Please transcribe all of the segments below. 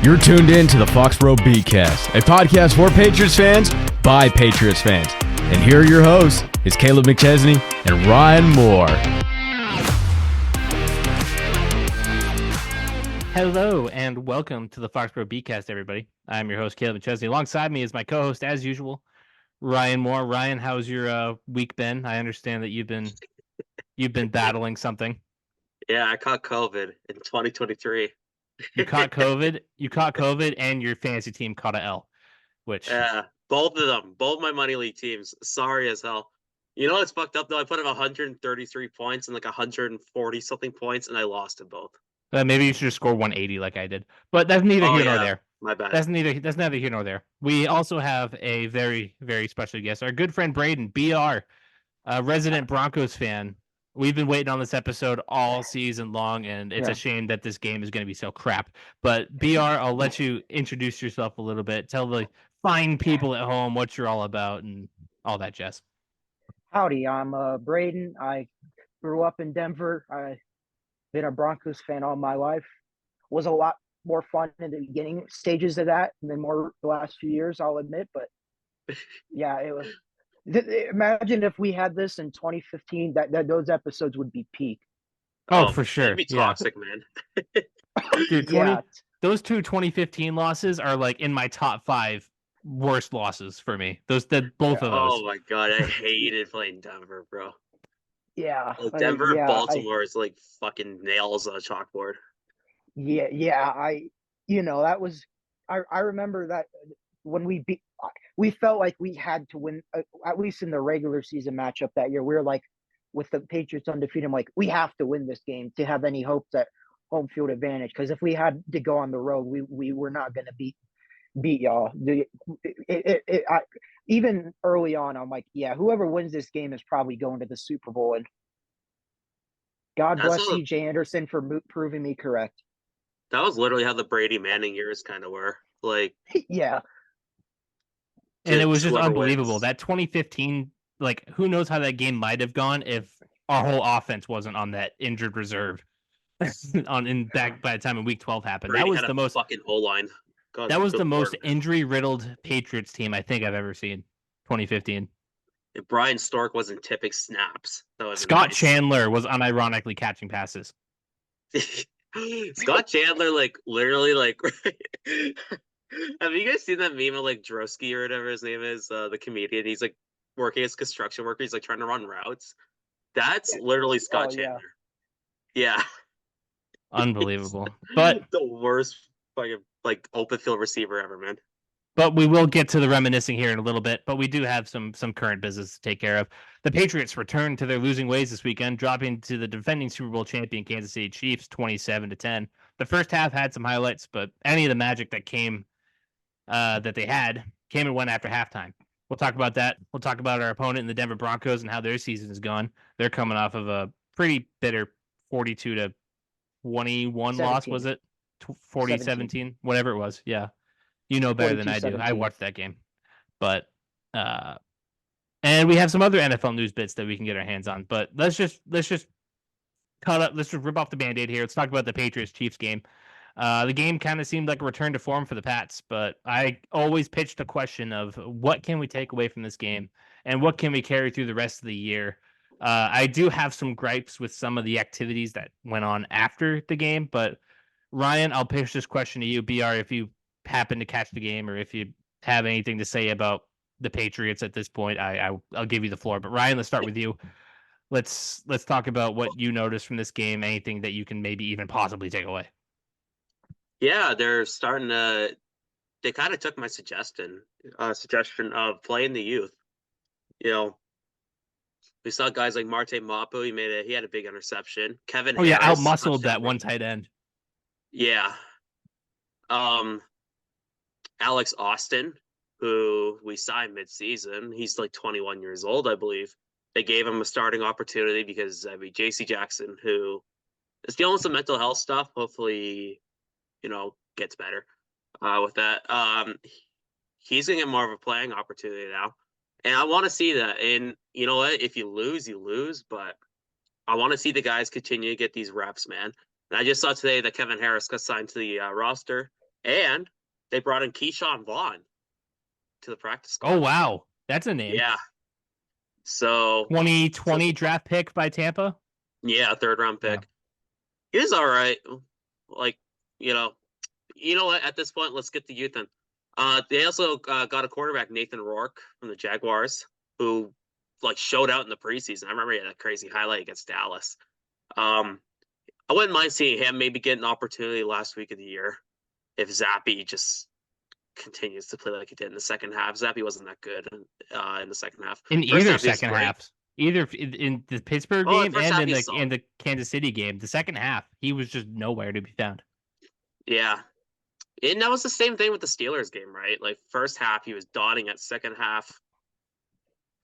You're tuned in to the Foxboro BeatCast, a podcast for Patriots fans by Patriots fans. And here are your hosts, is Kaleb McChesney and Ryan Moore. Hello and welcome to the Foxboro BeatCast, everybody. I'm your host, Kaleb McChesney. Alongside me is my co-host, as usual, Ryan Moore. Ryan, how's your week been? I understand that you've been battling something. Yeah, I caught COVID in 2023. You caught COVID, and your fantasy team caught a L, which... Yeah, both of them, both my money league teams. Sorry as hell. You know what's fucked up, though? I put in 133 points and like 140-something points, and I lost in both. maybe you should just score 180 like I did. But that's neither here nor there. My bad. That's neither here nor there. We also have a very, very special guest, our good friend Braden, BR, a resident Broncos fan. We've been waiting on this episode all season long, and it's a shame that this game is going to be so crap. But BR, I'll let you introduce yourself a little bit. Tell the fine people at home what you're all about and all that jazz. Howdy, I'm Braden. I grew up in Denver. I've been a Broncos fan all my life. Was a lot more fun in the beginning stages of that than more the last few years, I'll admit. But yeah, it was. Imagine if we had this in 2015, that those episodes would be peak. Oh, for sure. It'd be toxic, man. Dude, those two 2015 losses are like in my top 5 worst losses for me. Both of those. Oh my god, I hated playing Denver, bro. Yeah. Like Denver and Baltimore is like fucking nails on a chalkboard. Yeah. That was. I remember that when we felt like we had to win, at least in the regular season matchup that year. We were like, with the Patriots undefeated, I'm like, we have to win this game to have any hopes at home field advantage. Because if we had to go on the road, we were not going to beat y'all. Even early on, I'm like, yeah, whoever wins this game is probably going to the Super Bowl. And God bless C.J. Anderson for proving me correct. That was literally how the Brady Manning years kind of were. Like, yeah. And it was just unbelievable. Wins. That 2015, like, who knows how that game might have gone if our whole offense wasn't on that injured reserve back by the time Week 12 happened. Brady that was had the most fucking O-line. That was the most injury-riddled Patriots team I think I've ever seen. 2015. If Brian Stork wasn't tipping snaps, Scott Chandler was unironically catching passes. Scott Chandler, like, literally, like. Have you guys seen that meme of like Drosky or whatever his name is, the comedian? He's like working as a construction worker. He's like trying to run routes. That's literally Scott Chandler. Yeah. Unbelievable. But the worst fucking like open field receiver ever, man. But we will get to the reminiscing here in a little bit. But we do have some current business to take care of. The Patriots returned to their losing ways this weekend, dropping to the defending Super Bowl champion Kansas City Chiefs 27-10. The first half had some highlights, but any of the magic that came that they had came and went after halftime. We'll talk about that. We'll talk about our opponent in the Denver Broncos and how their season is gone. They're coming off of a pretty bitter 42-21 loss, was it? 40-17, whatever it was. Yeah. You know better than I do. I watched that game. But and we have some other NFL news bits that we can get our hands on. But let's just cut up. Let's just rip off the Band-Aid here. Let's talk about the Patriots-Chiefs game. The game kind of seemed like a return to form for the Pats, but I always pitched a question of what can we take away from this game and what can we carry through the rest of the year. I do have some gripes with some of the activities that went on after the game, but Ryan, I'll pitch this question to you, BR, if you happen to catch the game or if you have anything to say about the Patriots at this point, I'll give you the floor. But Ryan, let's start with you. Let's talk about what you noticed from this game, anything that you can maybe even possibly take away. Yeah, they're starting to. They kind of took my suggestion of playing the youth. You know, we saw guys like Marte Mapu. He had a big interception. Kevin. Oh yeah, out-muscled that one tight end. Yeah. Alex Austin, who we signed mid-season, he's like 21 years old, I believe. They gave him a starting opportunity because J.C. Jackson, who is dealing with some mental health stuff, hopefully. Gets better with that. He's going to get more of a playing opportunity now. And I want to see that. And you know what? If you lose, you lose. But I want to see the guys continue to get these reps, man. And I just saw today that Kevin Harris got signed to the roster. And they brought in Keyshawn Vaughn to the practice squad. Oh, wow. That's a name. Yeah. So 2020 draft pick by Tampa. Yeah, 3rd-round pick. Yeah. He was all right. Like, you know what? At this point, let's get the youth in. They also got a quarterback, Nathan Rourke from the Jaguars, who showed out in the preseason. I remember he had a crazy highlight against Dallas. I wouldn't mind seeing him maybe get an opportunity last week of the year if Zappe just continues to play like he did in the second half. Zappe wasn't that good in the second half. In First either half, he was second great. half. Either in the Pittsburgh Oh, game first and half in he the was solid. in the Kansas City game. The second half, he was just nowhere to be found. Yeah. And that was the same thing with the Steelers game, right? Like, first half, he was dotting at. Second half,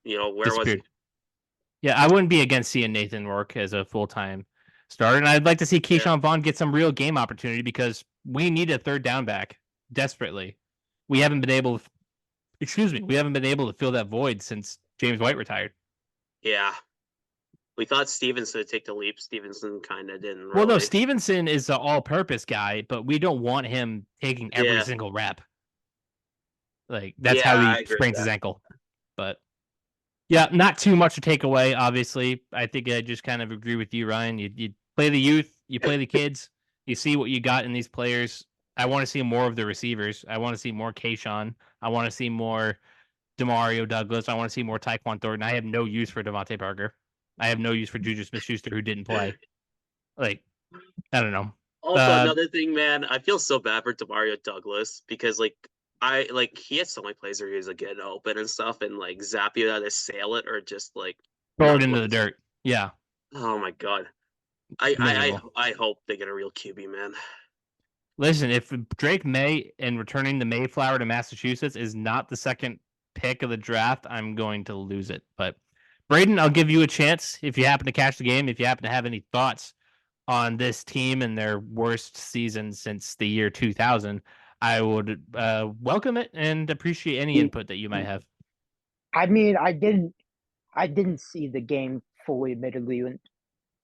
where was he? Yeah, I wouldn't be against seeing Nathan Rourke as a full-time starter. And I'd like to see Keyshawn Vaughn get some real game opportunity because we need a third down back desperately. We haven't been able to fill that void since James White retired. Yeah. We thought Stevenson would take the leap. Stevenson kind of didn't really. Well, no, Stevenson is an all-purpose guy, but we don't want him taking every single rep. Like, that's how he sprains his ankle. But, yeah, not too much to take away, obviously. I think I just kind of agree with you, Ryan. You play the youth, you play the kids, you see what you got in these players. I want to see more of the receivers. I want to see more Kayshawn. I want to see more Demario Douglas. I want to see more Tyquan Thornton. I have no use for Devontae Parker. I have no use for Juju Smith-Schuster, who didn't play. Like, I don't know. Also, another thing, man, I feel so bad for Demario Douglas because, he had so many plays where he was getting open and stuff, and Zappe would either sail it or just throw it into the dirt. Yeah. Oh my god. I hope they get a real QB, man. Listen, if Drake May and returning the Mayflower to Massachusetts is not the second pick of the draft, I'm going to lose it. But Braden, I'll give you a chance if you happen to catch the game, if you happen to have any thoughts on this team and their worst season since the year 2000. I would welcome it and appreciate any input that you might have. I mean, I didn't see the game fully, admittedly, and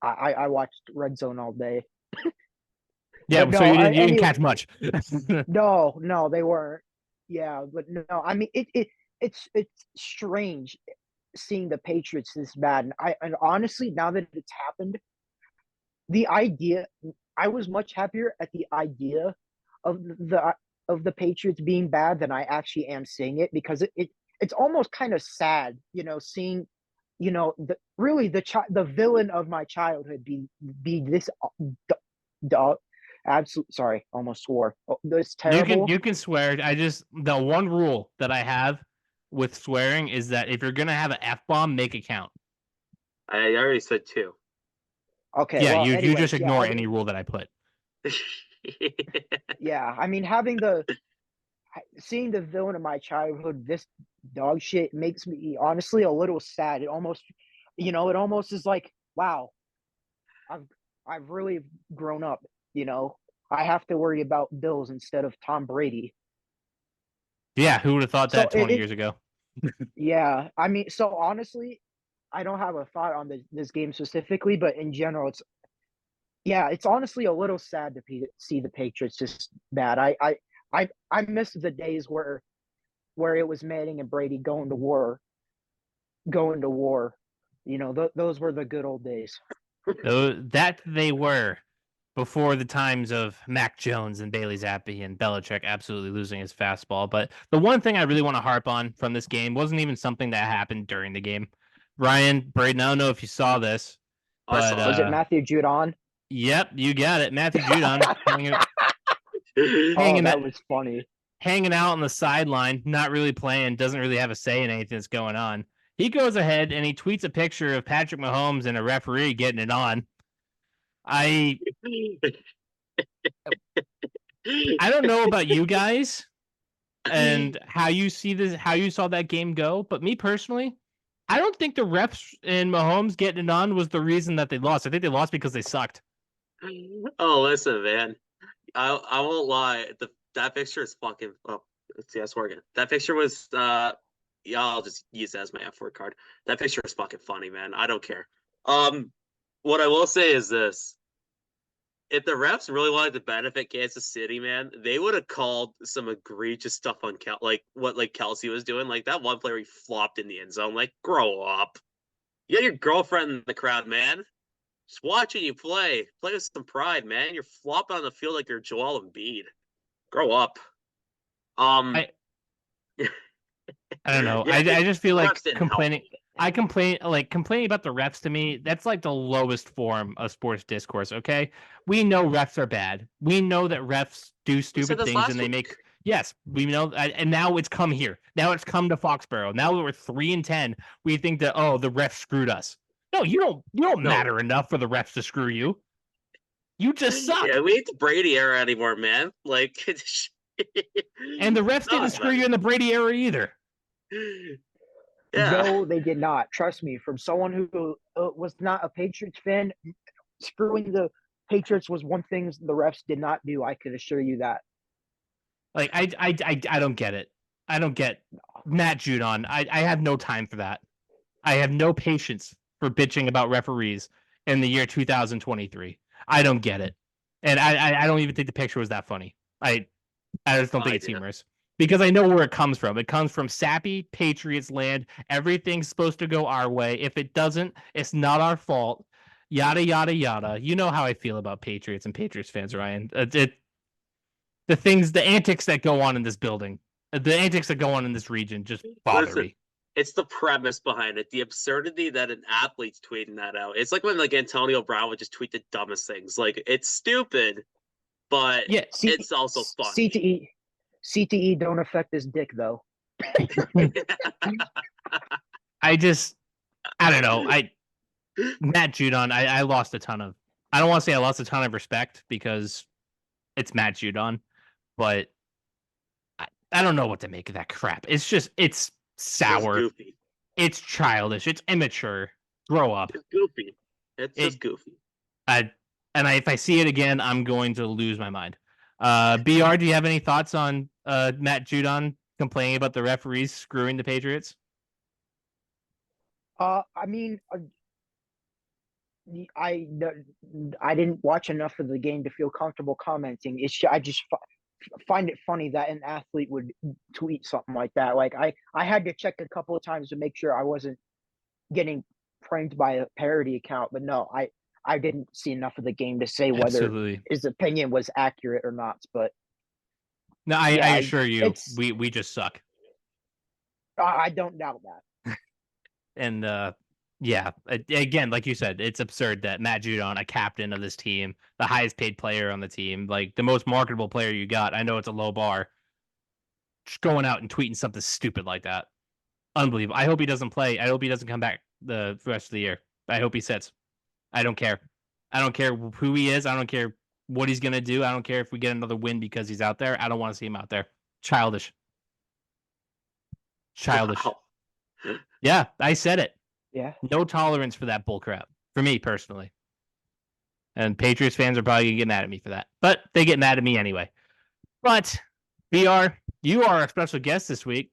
I watched Red Zone all day. Yeah, no, so you didn't catch much. No, they weren't. Yeah, but no, I mean it's strange seeing the Patriots this bad, and honestly, now that it's happened, I was much happier at the idea of the Patriots being bad than I actually am seeing it, because it's almost kind of sad, seeing, the villain of my childhood be this absolute. Sorry, almost swore. This terrible. You can swear. The one rule that I have with swearing is that if you're gonna have an F-bomb, make it count. I already said 2. Okay. Yeah, well, you just ignore any rule that I put. Yeah, I mean, seeing the villain of my childhood, this dog shit, makes me honestly a little sad. It almost is like, wow, I've really grown up. I have to worry about Bills instead of Tom Brady. Yeah, who would have thought that 20 years ago? Yeah, I mean, so honestly, I don't have a thought on this game specifically, but in general, it's honestly a little sad to see the Patriots just bad. I miss the days where it was Manning and Brady going to war. Those were the good old days. That they were before the times of Mac Jones and Bailey Zappi and Belichick absolutely losing his fastball. But the one thing I really want to harp on from this game wasn't even something that happened during the game. Ryan, Braden, I don't know if you saw this, but was it Matthew Judon? Yep, you got it. Matthew Judon that was funny. Hanging out on the sideline, not really playing, doesn't really have a say in anything that's going on. He goes ahead and he tweets a picture of Patrick Mahomes and a referee getting it on. I don't know about you guys and how you saw that game go, but me personally, I don't think the refs and Mahomes getting it on was the reason that they lost. I think they lost because they sucked. Oh, listen, man. I won't lie. That picture is fucking. Oh, let's see. I swear again. That picture was. I'll just use that as my F-word card. That picture is fucking funny, man. I don't care. What I will say is this: if the refs really wanted to benefit Kansas City, man, they would have called some egregious stuff on like what like Kelsey was doing. Like that one player he flopped in the end zone. Like, grow up. You got your girlfriend in the crowd, man. Just watching you play. Play with some pride, man. You're flopping on the field like you're Joel Embiid. Grow up. I don't know. Yeah, I just feel like refs didn't help. complaining complaining about the refs to me, that's like the lowest form of sports discourse, okay? We know refs are bad. We know that refs do stupid this things last and they week. make yes, we know and now it's come here. Now it's come to Foxboro. Now we're 3-10. We think that the refs screwed us. No, you don't No. matter enough for the refs to screw you. You just suck. Yeah, we ain't the Brady era anymore, man. Like And the refs didn't screw you in the Brady era either. Yeah. No, they did not. Trust me, from someone who was not a Patriots fan, screwing the Patriots was one thing the refs did not do. I could assure you that. Like I don't get it. I don't get Matt Judon. I have no time for that. I have no patience for bitching about referees in the year 2023. I don't get it, and I don't even think the picture was that funny. I just don't think it's humorous because I know where it comes from. It comes from sappy Patriots land. Everything's supposed to go our way. If it doesn't, it's not our fault. Yada yada yada. You know how I feel about Patriots and Patriots fans, Ryan. The antics that go on in this building, the antics that go on in this region just bother me. It's the premise behind it, the absurdity that an athlete's tweeting that out. It's like when like Antonio Brown would just tweet the dumbest things. Like, it's stupid, but Yeah, it's also funny. CTE don't affect his dick though. I don't know. Matt Judon, I lost a ton of. I don't want to say I lost a ton of respect because it's Matt Judon, but I don't know what to make of that crap. It's sour. It's goofy. It's childish. It's immature. Grow up. It's goofy. It's just goofy. If I see it again, I'm going to lose my mind. BR, do you have any thoughts on Matt Judon complaining about the referees screwing the Patriots? I mean, I didn't watch enough of the game to feel comfortable commenting. I just find it funny that an athlete would tweet something like that. Like I had to check a couple of times to make sure I wasn't getting pranked by a parody account. But no, I didn't see enough of the game to say whether his opinion was accurate or not. But no, I assure you, we just suck. I don't doubt that. And yeah, again, like you said, it's absurd that Matt Judon, a captain of this team, the highest paid player on the team, like the most marketable player you got. I know it's a low bar. Just going out and tweeting something stupid like that. Unbelievable. I hope he doesn't play. I hope he doesn't come back the rest of the year. I hope he sits. I don't care. I don't care who he is. I don't care what he's going to do. I don't care if we get another win because he's out there. I don't want to see him out there. Childish. Wow. Yeah, I said it. Yeah. No tolerance for that bullcrap. For me, personally. And Patriots fans are probably going to get mad at me for that. But they get mad at me anyway. But, BR, you are a special guest this week.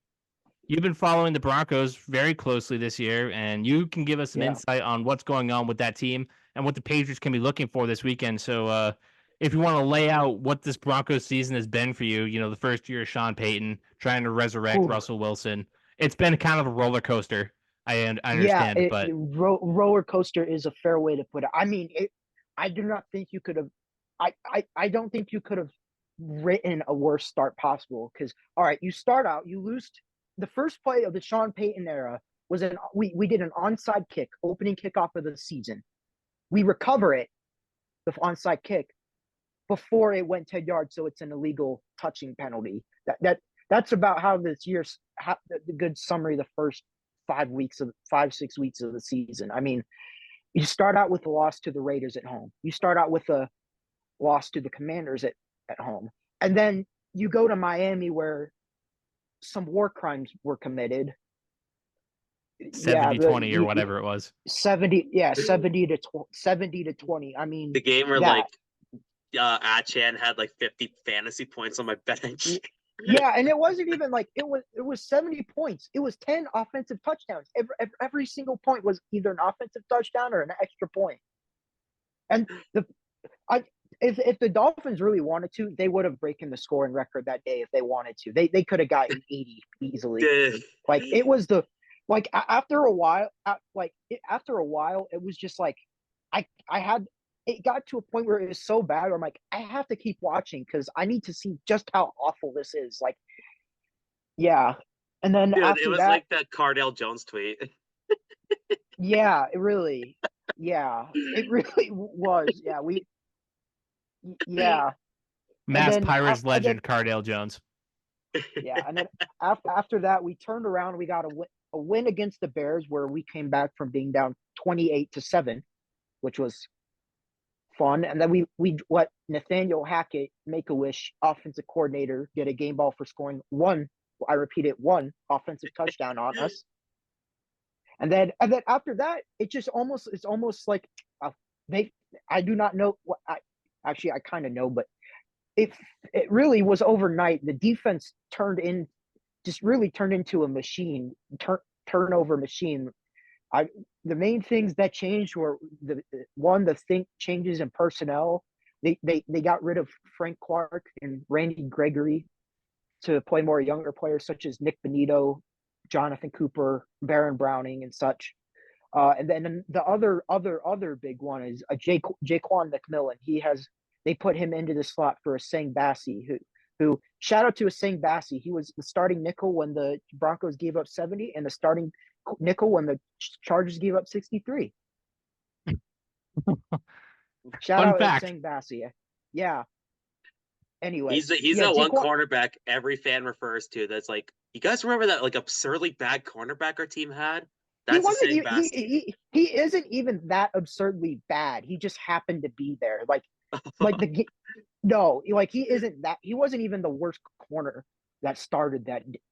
You've been following the Broncos very closely this year, and you can give us some insight on what's going on with that team and what the Patriots can be looking for this weekend. So if you want to lay out what this Broncos season has been for you, the first year of Sean Payton, trying to resurrect Russell Wilson, it's been kind of a roller coaster. I understand, but roller coaster is a fair way to put it. I mean, I do not think you could have. I don't think you could have written a worse start possible. Because all right, you start out, you lose. The first play of the Sean Payton era was we did an onside kick, opening kickoff of the season. We recover it, the onside kick, before it went 10 yards, so it's an illegal touching penalty. That's about how this year's the good summary of the first 5 6 weeks of the season. I mean, you start out with a loss to the Raiders at home. You start out with a loss to the Commanders at home. And then you go to Miami where some war crimes were committed. 70-20 or whatever it was. 70 to 20. I mean, the game where Achan had like 50 fantasy points on my bench. Yeah, and it wasn't even like it was 70 points. It was 10 offensive touchdowns. Every single point was either an offensive touchdown or an extra point. And if the Dolphins really wanted to, they would have broken the scoring record that day if they wanted to. They could have gotten 80 easily. Like it was after a while, it was just like it got to a point where it was so bad where I'm like, I have to keep watching because I need to see just how awful this is. Like, yeah. And then Dude, after it was that, like that Cardale Jones tweet. yeah, it really was. Yeah. Mass then Pirates and then- legend Cardale Jones. Yeah, and then after that, we turned around. We got a win against the Bears, where we came back from being down 28-7, which was fun. And then we let Nathaniel Hackett, Make-A-Wish offensive coordinator, get a game ball for scoring one. I repeat it, one offensive touchdown on us. And then after that, it's almost like I do not know what I kind of know, but it really was overnight. The defense turned into a machine, turnover machine. The main things that changed were the changes in personnel. They got rid of Frank Clark and Randy Gregory to play more younger players such as Nick Benito, Jonathan Cooper, Baron Browning, and such. And then the other big one is Jaquan McMillan. They put him into the slot for Asang Bassi, who shout out to Asang Bassi. He was the starting nickel when the Broncos gave up 70, and the starting nickel when the Chargers gave up 63. Shout Fun out fact. Asang Bassi. Yeah. Anyway, He's that one cornerback every fan refers to. That's like, you guys remember that like absurdly bad cornerback our team had? That's he isn't even that absurdly bad. He just happened to be there. He wasn't even the worst corner that started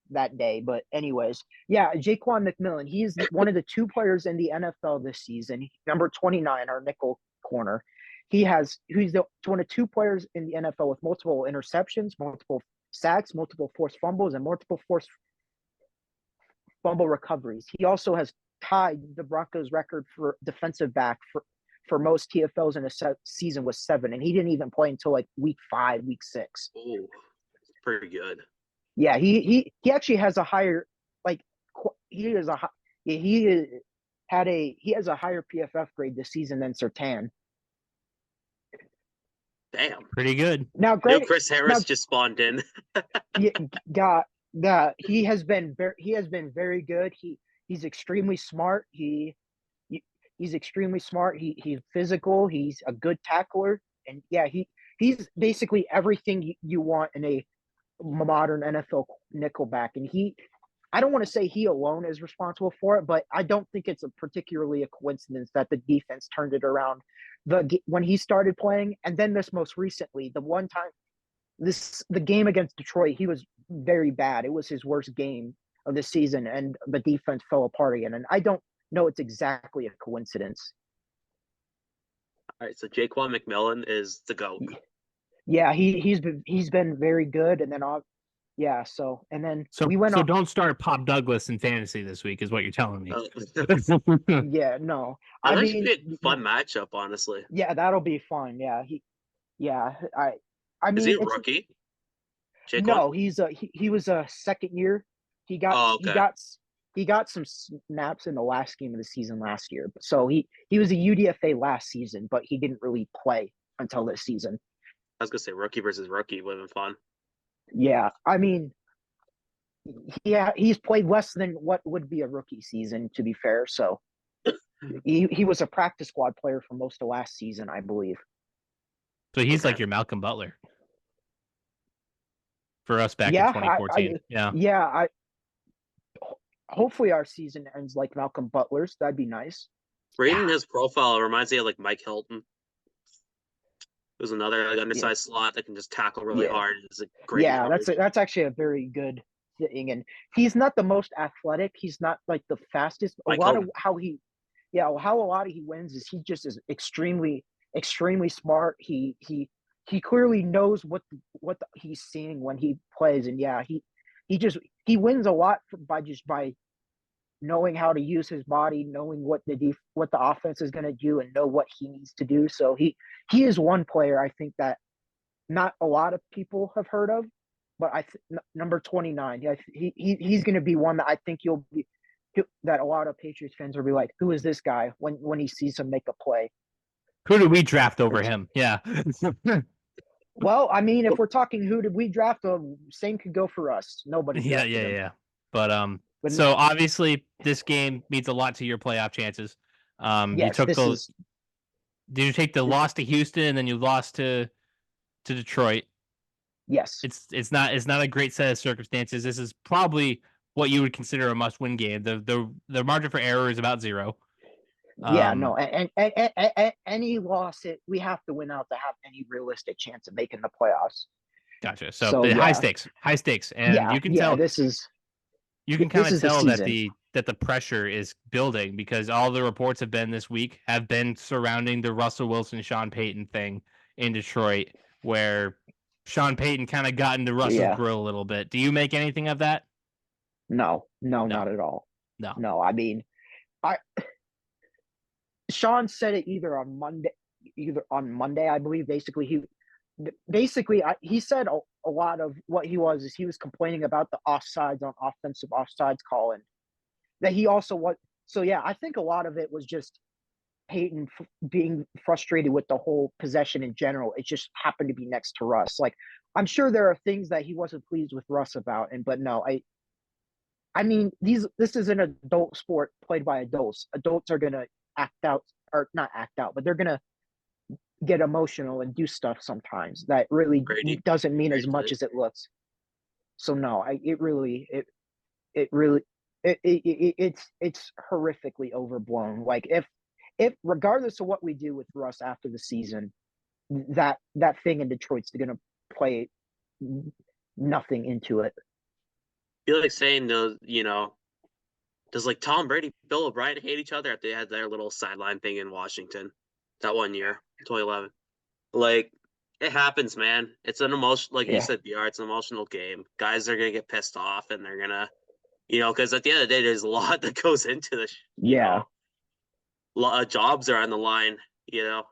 that day. But anyways, yeah, Jaquan McMillan, he's one of the two players in the NFL this season. Number 29, our nickel corner. He's one of two players in the NFL with multiple interceptions, multiple sacks, multiple forced fumbles, and multiple forced fumble recoveries. He also has tied the Broncos record for defensive back for most TFLs in a season with 7, and he didn't even play until like week 5, week 6. Oh, pretty good. Yeah, he actually has a higher he has a higher PFF grade this season than Surtain. Damn, pretty good. Now, great. Chris Harris just spawned in. He has been very good. He's extremely smart. He's extremely smart. He's physical. He's a good tackler, and yeah, he's basically everything you want in a modern NFL nickelback. And I don't want to say he alone is responsible for it, but I don't think it's particularly a coincidence that the defense turned it around when he started playing, and then this most recently, the game against Detroit, he was very bad. It was his worst game of the season, and the defense fell apart again. And I don't know it's exactly a coincidence. All right, so Jaquan McMillan is the GOAT. Yeah, he's been very good, and then we went. So don't start Pop Douglas in fantasy this week, is what you're telling me. Yeah, no. I mean, be a fun matchup, honestly. Yeah, that'll be fun. Yeah, I mean, is he a rookie? Jaquan? No, he was a second year. He got some snaps in the last game of the season last year. So he was a UDFA last season, but he didn't really play until this season. I was gonna say rookie versus rookie would have been fun. Yeah, I mean, he's played less than what would be a rookie season, to be fair. So he was a practice squad player for most of last season, I believe. So he's like your Malcolm Butler for us back in 2014. Hopefully our season ends like Malcolm Butler's. That'd be nice. Reading his profile reminds me of like Mike Hilton. There's another undersized slot that can just tackle really hard. It's a great. Yeah, that's actually a very good thing, and he's not the most athletic. He's not like the fastest. A lot of how he wins is he just is extremely smart. He clearly knows what he's seeing when he plays, and he wins a lot by knowing how to use his body, knowing what what the offense is going to do, and know what he needs to do. So he is one player I think that not a lot of people have heard of, but number 29. Yeah, he's going to be one that I think that a lot of Patriots fans will be like, who is this guy when he sees him make a play? Who did we draft over him? Yeah. Well, I mean, if we're talking who did we draft, same could go for us. Nobody. Yeah. But But so obviously this game means a lot to your playoff chances. yes, did you take the loss to Houston and then you lost to Detroit? Yes. It's not a great set of circumstances. This is probably what you would consider a must-win game. The margin for error is about 0. Yeah, no, and any loss, we have to win out to have any realistic chance of making the playoffs. Gotcha. So yeah. high stakes, and you can tell this is. You can kind of tell that the pressure is building because all the reports have been this week have been surrounding the Russell Wilson, Sean Payton thing in Detroit, where Sean Payton kind of got into Russell's grill a little bit. Do you make anything of that? No, not at all. No. I mean, Sean said it either on Monday, I believe. He said a lot of what he was complaining about the offsides on offensive offsides call, and that he also was. So yeah, I think a lot of it was just Peyton being frustrated with the whole possession in general. It just happened to be next to Russ. Like, I'm sure there are things that he wasn't pleased with Russ about, but no, I mean, this is an adult sport played by adults. Adults are gonna not act out, but they're gonna get emotional and do stuff sometimes that really doesn't mean as much as it looks. So no, it's horrifically overblown. Like, if regardless of what we do with Russ after the season, that thing in Detroit's gonna play nothing into it. I feel like saying those, does like Tom Brady, Bill O'Brien hate each other after they had their little sideline thing in Washington that one year, 2011? Like, it happens, man. It's an emotional, like you said, BR, it's an emotional game. Guys are gonna get pissed off, and they're gonna, because at the end of the day, there's a lot that goes into this. A lot of jobs are on the line. $1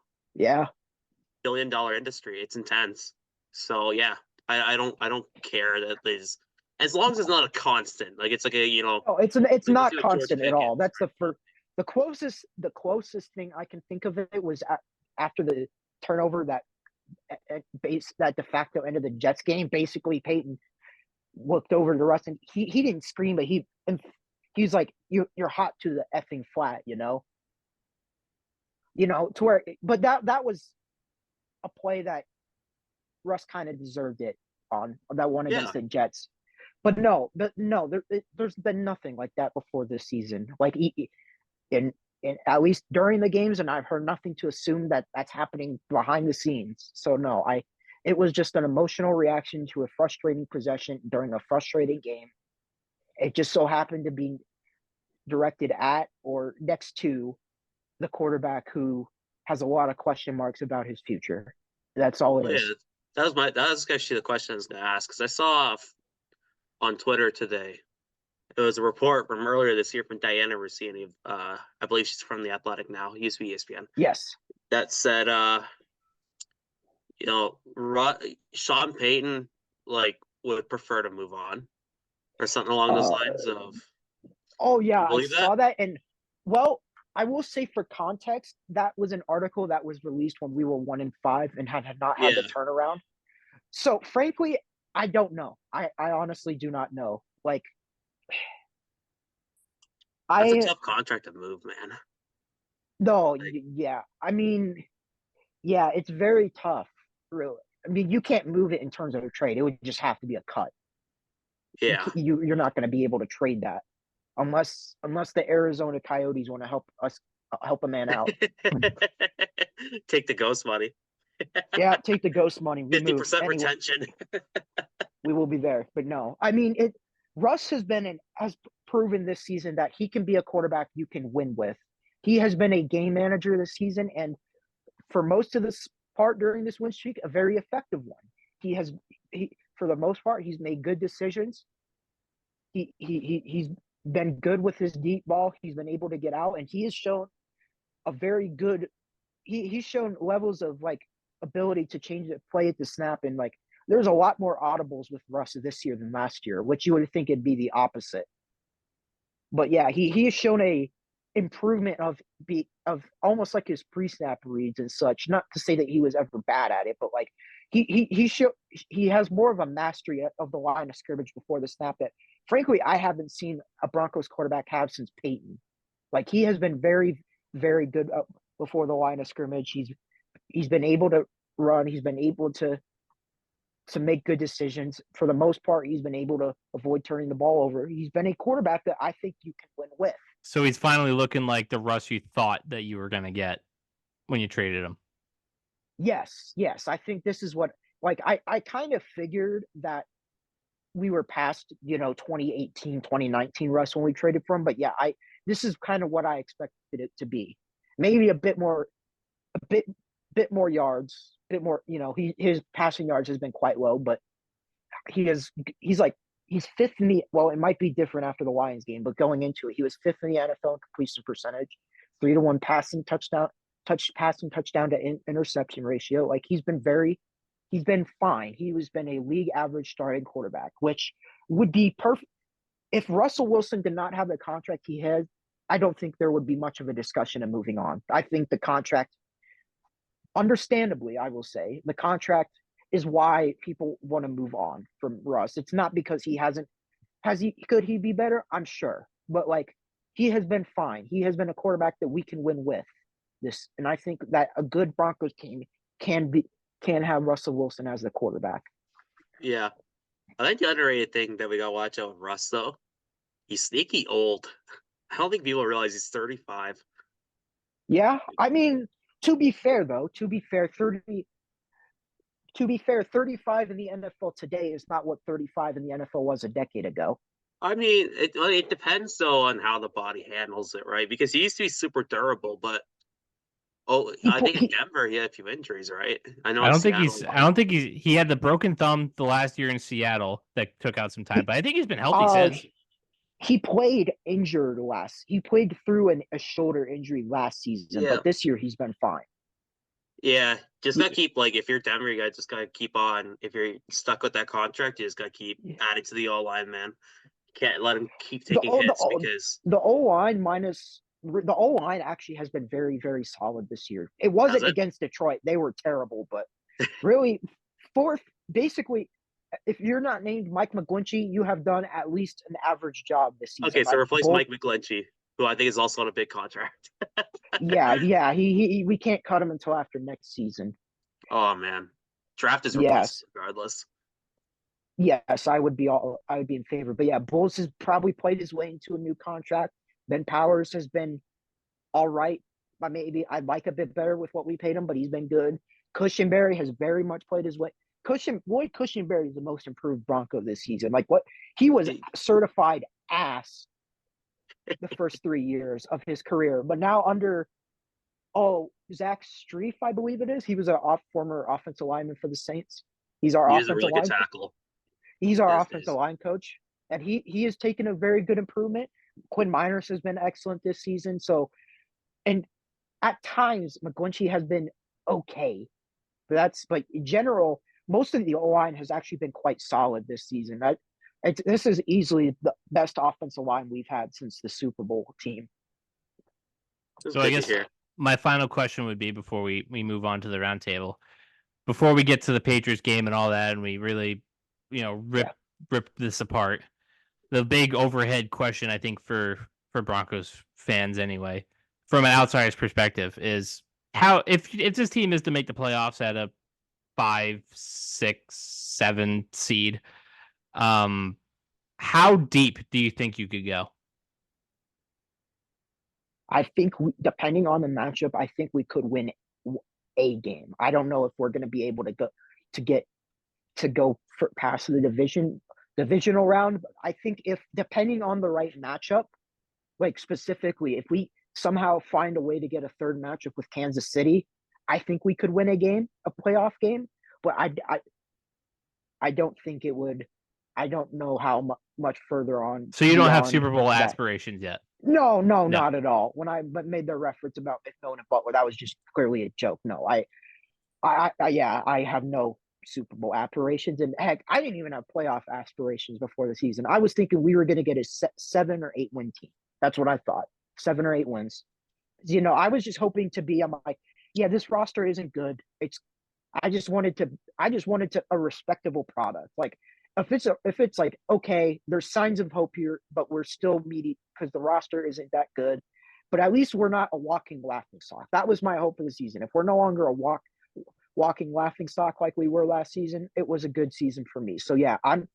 billion industry. It's intense. So yeah, I don't care that there's. As long as it's not a constant, like it's like a Oh, it's not constant at all. That's the closest thing I can think of it was after the turnover that de facto ended the Jets game. Basically, Peyton looked over to Russ and he didn't scream, but he's like, you're hot to the effing flat, to where. But that was a play that Russ kind of deserved it on that one against the Jets. But no, there's been nothing like that before this season. Like, in at least during the games, and I've heard nothing to assume that that's happening behind the scenes. So no, it was just an emotional reaction to a frustrating possession during a frustrating game. It just so happened to be directed at or next to the quarterback who has a lot of question marks about his future. That's all it is. That was actually the question I was going to ask, because I saw on Twitter today. It was a report from earlier this year from Diana Rossini. I believe she's from The Athletic now. Used to be ESPN. Yes. That said, Sean Payton would prefer to move on, or something along those lines of. Oh yeah, I saw that, and well, I will say for context, that was an article that was released when we were 1-5 and had not had the turnaround. So frankly, I don't know. I honestly do not know. Like, that's a tough contract to move, man. No, I mean, it's very tough, really. I mean, you can't move it in terms of a trade. It would just have to be a cut. Yeah. You're not going to be able to trade that unless the Arizona Coyotes want to help a man out. Take the ghost money. Yeah, take the ghost money. 50% retention. We will be there. But no, I mean, Russ has proven this season that he can be a quarterback you can win with. He has been a game manager this season, and for most of this part during this win streak, a very effective one. For the most part, he's made good decisions. He's been good with his deep ball. He's been able to get out, and he has shown a very good. He's shown levels of like ability to change the play at the snap, and like there's a lot more audibles with Russ this year than last year, which you would think it'd be the opposite. But yeah, he has shown a improvement of almost like his pre-snap reads and such. Not to say that he was ever bad at it, but like he has more of a mastery of the line of scrimmage before the snap that frankly I haven't seen a Broncos quarterback have since Peyton. Like he has been very, very good up before the line of scrimmage. He's been able to run. He's been able to make good decisions. For the most part, he's been able to avoid turning the ball over. He's been a quarterback that I think you can win with. So he's finally looking like the Russ you thought that you were going to get when you traded him. Yes. I think this is what, like, I kind of figured that we were past, 2018, 2019 Russ when we traded for him. But yeah, this is kind of what I expected it to be. Maybe a bit more yards, his passing yards has been quite low, but he's fifth in the, well, it might be different after the Lions game, but going into it, he was fifth in the NFL in completion percentage, 3-to-1 passing touchdown to interception ratio. Like he's been fine. He's been a league average starting quarterback, which would be perfect. If Russell Wilson did not have the contract he had, I don't think there would be much of a discussion of moving on. I think the contract, understandably, I will say, the contract is why people want to move on from Russ. It's not because could he be better? I'm sure. But like he has been fine. He has been a quarterback that we can win with this. And I think that a good Broncos team can have Russell Wilson as the quarterback. Yeah. I think the underrated thing that we got to watch out with Russ, though, he's sneaky old. I don't think people realize he's 35. Yeah. I mean, to be fair, 35 in the NFL today is not what 35 in the NFL was a decade ago. I mean, it depends, though, on how the body handles it, right? Because he used to be super durable, but I think in Denver he had a few injuries, right? I don't think he had the broken thumb the last year in Seattle that took out some time, but I think he's been healthy since. He played injured He played through a shoulder injury last season, but this year he's been fine. Yeah, just gotta keep, like, if you're Denver, you just gotta keep on. If you're stuck with that contract, you just gotta keep adding to the O-line, man. Can't let him keep taking hits because the O-line actually has been very, very solid this year. It wasn't against Detroit. They were terrible, but really basically, if you're not named Mike McGlinchey, you have done at least an average job this season. Okay, so replace Mike McGlinchey, who I think is also on a big contract. yeah. We can't cut him until after next season. Oh man, draft is replaced regardless. Yes, I would be in favor. But yeah, Bulls has probably played his way into a new contract. Ben Powers has been all right. But maybe I'd like a bit better with what we paid him, but he's been good. Cushenberry has very much played his way. Lloyd Cushenberry is the most improved Bronco this season. Like what he was certified ass the first 3 years of his career, but now under Zach Strief, I believe it is. He was a former offensive lineman for the Saints. He's our offensive really line tackle. He's our offensive line coach, and he has taken a very good improvement. Quinn Miners has been excellent this season. So, and at times McGlinchey has been okay, but in general, most of the O-line has actually been quite solid this season. This is easily the best offensive line we've had since the Super Bowl team. So I guess my final question would be before we move on to the roundtable, before we get to the Patriots game and all that, and we really, rip this apart. The big overhead question, I think, for Broncos fans anyway, from an outsider's perspective, is how if this team is to make the playoffs at a 5, 6, 7 seed, how deep do you think you could go? I think depending on the matchup, I think we could win a game. I don't know if we're going to be able to go past the divisional round. But I think if depending on the right matchup, like specifically, if we somehow find a way to get a third matchup with Kansas City, I think we could win a playoff game. But I don't think it would. I don't know how much further on. So you don't have beyond Super Bowl that. aspirations yet? No, No. not at all. When I made the reference about McMillan and Butler, that was just clearly a joke. No, I have no Super Bowl aspirations, and heck, I didn't even have playoff aspirations before the season. I was thinking we were going to get a 7 or 8 win team. That's what I thought, 7 or 8 wins. You know, I was just hoping to be. I'm like, yeah, this roster isn't good. I just wanted a respectable product. Like if it's like, okay, there's signs of hope here, but we're still meaty because the roster isn't that good. But at least we're not a walking laughing stock. That was my hope of the season. If we're no longer a walking laughing stock like we were last season, it was a good season for me. So yeah, I'm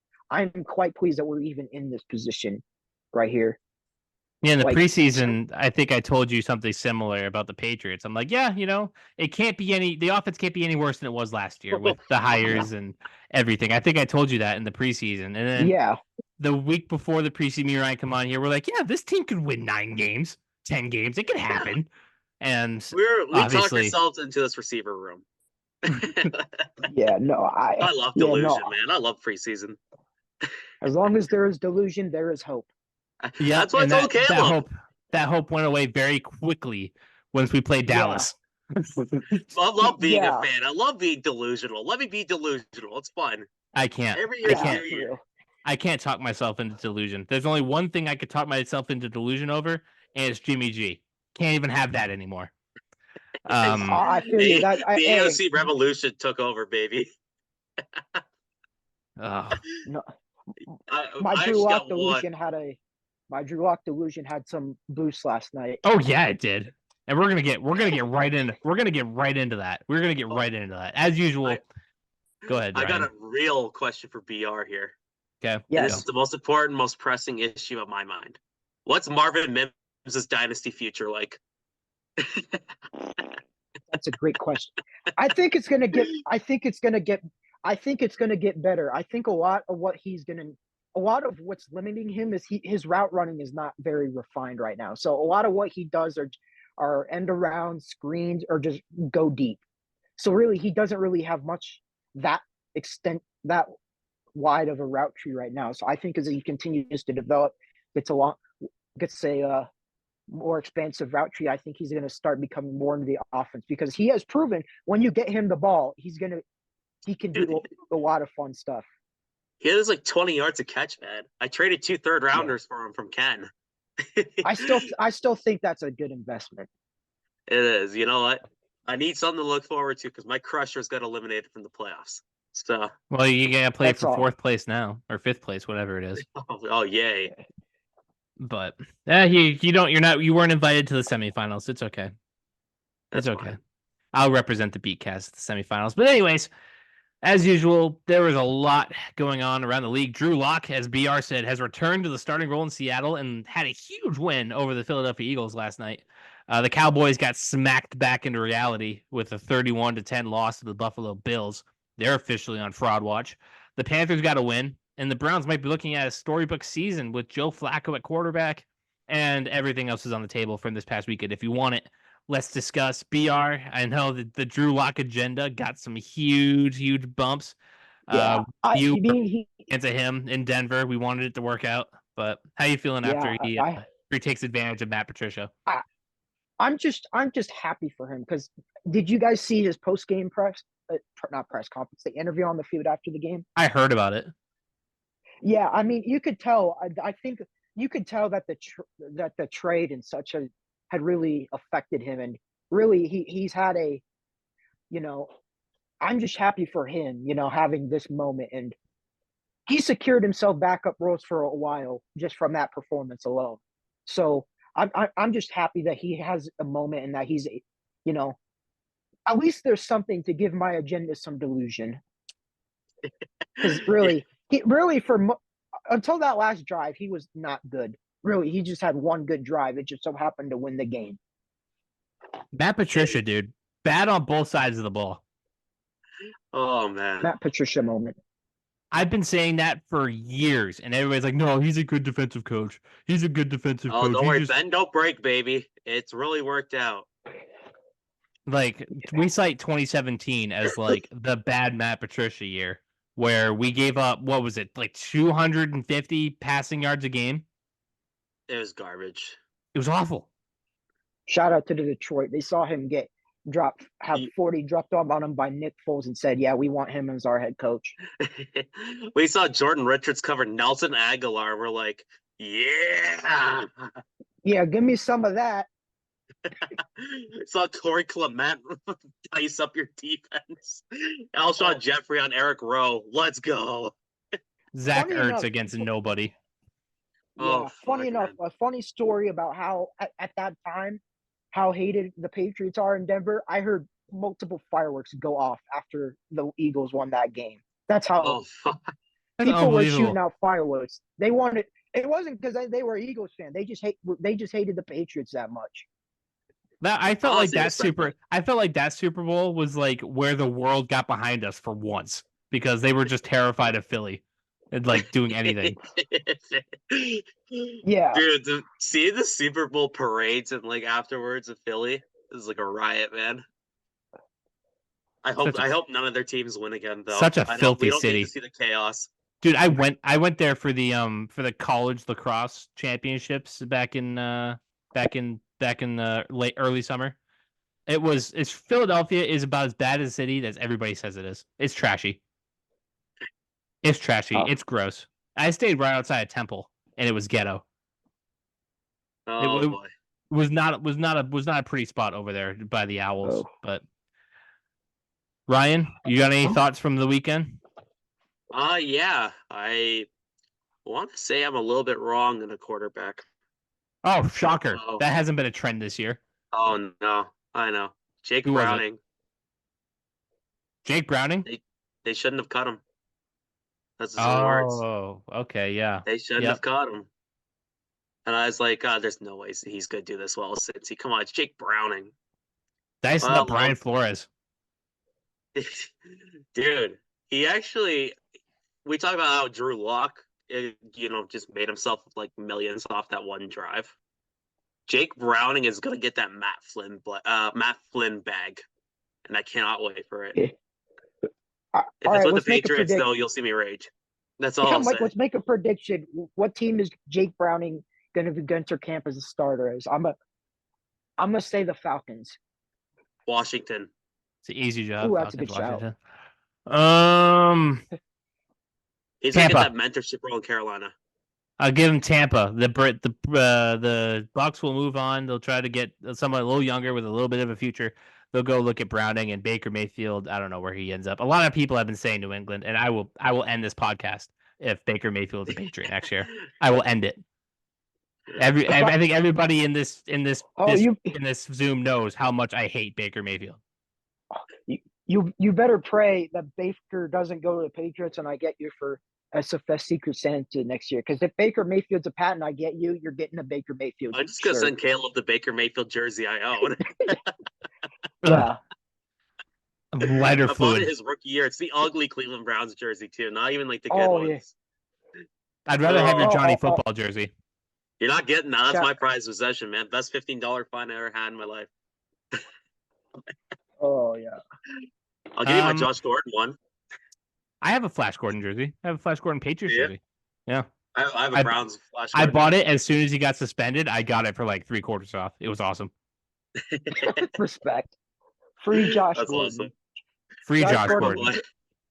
quite pleased that we're even in this position right here. Yeah, in the Like- preseason, I think I told you something similar about the Patriots. I'm like, yeah, the offense can't be any worse than it was last year with the hires and everything. I think I told you that in the preseason. And then Yeah, the week before the preseason, me and Ryan come on here, we're like, yeah, this team could win 9 games, 10 games. It could happen. And We talked obviously- ourselves into this receiver room. yeah, no, I love yeah, delusion, no. man. I love preseason. As long as there is delusion, there is hope. yeah, That's what I and told Caleb. that hope went away very quickly once we played Yeah. Dallas. I love being Yeah. a fan. I love being delusional. Let me be delusional. It's fun. I can't. Every year, I is can't. New Year. I can't talk myself into delusion. There's only one thing I could talk myself into delusion over, and it's Jimmy G. Can't even have that anymore. I feel you. The Hey, AOC revolution took over, baby. Oh, no, I my Drew actually Lock got one. delusion had some boost last night. oh yeah, it did. And we're gonna get right into that. We're gonna get right into that. As usual. Go ahead, I got Ryan. a real question for BR here. Okay. Yeah. This is the most important, most pressing issue of my mind. What's Marvin Mims' dynasty future like? That's a great question. I think it's gonna get better. I think a lot of what's limiting him is his route running is not very refined right now. So a lot of what he does are end around screens or just go deep. So really, he doesn't really have much that wide of a route tree right now. So I think as he continues to develop, gets a more expansive route tree, I think he's going to start becoming more into the offense because he has proven when you get him the ball, he can do a lot of fun stuff. He has like 20 yards a catch, man. I traded 2 third-rounders for him from Ken. I still think that's a good investment. It is. You know what? I need something to look forward to because my Crushers got eliminated from the playoffs. So, Well, you gotta play That's for all. 4th place now or 5th place, whatever it is. oh yay! But you weren't invited to the semifinals. It's okay. That's It's okay. fine. I'll represent the BeatCast at the semifinals. But anyways, as usual, there was a lot going on around the league. Drew Lock, as BR said, has returned to the starting role in Seattle and had a huge win over the Philadelphia Eagles last night. The Cowboys got smacked back into reality with a 31-10 loss to the Buffalo Bills. They're officially on fraud watch. The Panthers got a win, and the Browns might be looking at a storybook season with Joe Flacco at quarterback, and everything else is on the table from this past weekend. If you want it, let's discuss. BR, I know that the Drew Lock agenda got some huge bumps. Yeah, Into him in Denver. We wanted it to work out, but how you feeling after he takes advantage of Matt Patricia? I'm just happy for him because did you guys see his post game not press conference, the interview on the field after the game? I heard about it. Yeah, I mean, you could tell. I think you could tell that the trade and such had really affected him, and really he's had a, I'm just happy for him, having this moment, and he secured himself backup roles for a while just from that performance alone. So I'm just happy that he has a moment and that he's, at least there's something to give my agenda some delusion. Because really, until that last drive, he was not good. Really, he just had one good drive. It just so happened to win the game. Matt Patricia, dude, bad on both sides of the ball. Oh man, Matt Patricia moment. I've been saying that for years, and everybody's like, "No, he's a good defensive coach. He's a good defensive coach." Oh, don't worry, bend don't break, baby. It's really worked out. Like we cite 2017 as like the bad Matt Patricia year where we gave up, what was it, like 250 passing yards a game? It was garbage. It was awful. Shout out to the Detroit. They saw him have 40 dropped off on him by Nick Foles and said, yeah, we want him as our head coach. We saw Jordan Richards cover Nelson Aguilar. We're like, yeah. Yeah, give me some of that. Saw Corey Clement dice up your defense. Alshon Jeffrey on Eric Rowe. Let's go. Zach Ertz against nobody. Yeah, funny enough, a funny story about how at that time, how hated the Patriots are in Denver. I heard multiple fireworks go off after the Eagles won that game. That's how people were shooting out fireworks. They wanted. It wasn't because they were Eagles fans. They just hated the Patriots that much. I felt like that Super Bowl was like where the world got behind us for once, because they were just terrified of Philly and like doing anything. Yeah, dude, see the Super Bowl parades and like afterwards of Philly is like a riot, man. I hope none of their teams win again, though. Such a filthy city. Need to see the chaos. Dude, I went there for the college lacrosse championships back in the early summer. It's Philadelphia is about as bad a city as everybody says it is. It's trashy. It's gross. I stayed right outside of Temple, and it was ghetto. Oh it boy. Was not a pretty spot over there by the Owls. Oh. But Ryan, you got any thoughts from the weekend? Yeah. I want to say I'm a little bit wrong in a quarterback. Oh, shocker. That hasn't been a trend this year. Oh, no. I know. Jake Browning. Jake Browning? They shouldn't have cut him. That's his own words. Oh, okay, yeah. They shouldn't have cut him. And I was like, there's no way he's going to do this well. Come on, it's Jake Browning. Dicing up Brian Flores. Dude, he actually... We talk about how Drew Lock, just made himself like millions off that one drive. Jake Browning is going to get that Matt Flynn bag, and I cannot wait for it. If it's with the Patriots, though, you'll see me rage. That's all I'm saying. Let's make a prediction. What team is Jake Browning going to enter camp as a starter? I'm gonna say the Falcons. Washington. It's an easy job. Ooh, that's a good shout. He's going to get that mentorship role in Carolina. I'll give him Tampa. The Bucs will move on. They'll try to get someone a little younger with a little bit of a future. They'll go look at Browning and Baker Mayfield. I don't know where he ends up. A lot of people have been saying New England, and I will end this podcast if Baker Mayfield is a Patriot next year. I will end it. I think everybody in this Zoom knows how much I hate Baker Mayfield. You better pray that Baker doesn't go to the Patriots, and I get you for SFS Secret Santa next year. Because if Baker Mayfield's a patent, I get you. You're getting a Baker Mayfield. I'm just gonna send Kaleb the Baker Mayfield jersey I own. Yeah. Lighter fluid. I bought it his rookie year. It's the ugly Cleveland Browns jersey too, not even like the good ones. Yeah. I'd rather have your Johnny Football jersey. You're not getting that. That's my prized possession, man. Best $15 fine I ever had in my life. Oh yeah. I'll give you my Josh Gordon one. I have a Flash Gordon jersey. I have a Flash Gordon Patriots jersey. Yeah. I have a Browns Flash Gordon. I bought it as soon as he got suspended. I got it for like 3/4 off. It was awesome. Respect. Free Josh Gordon. Awesome. Free Josh Gordon.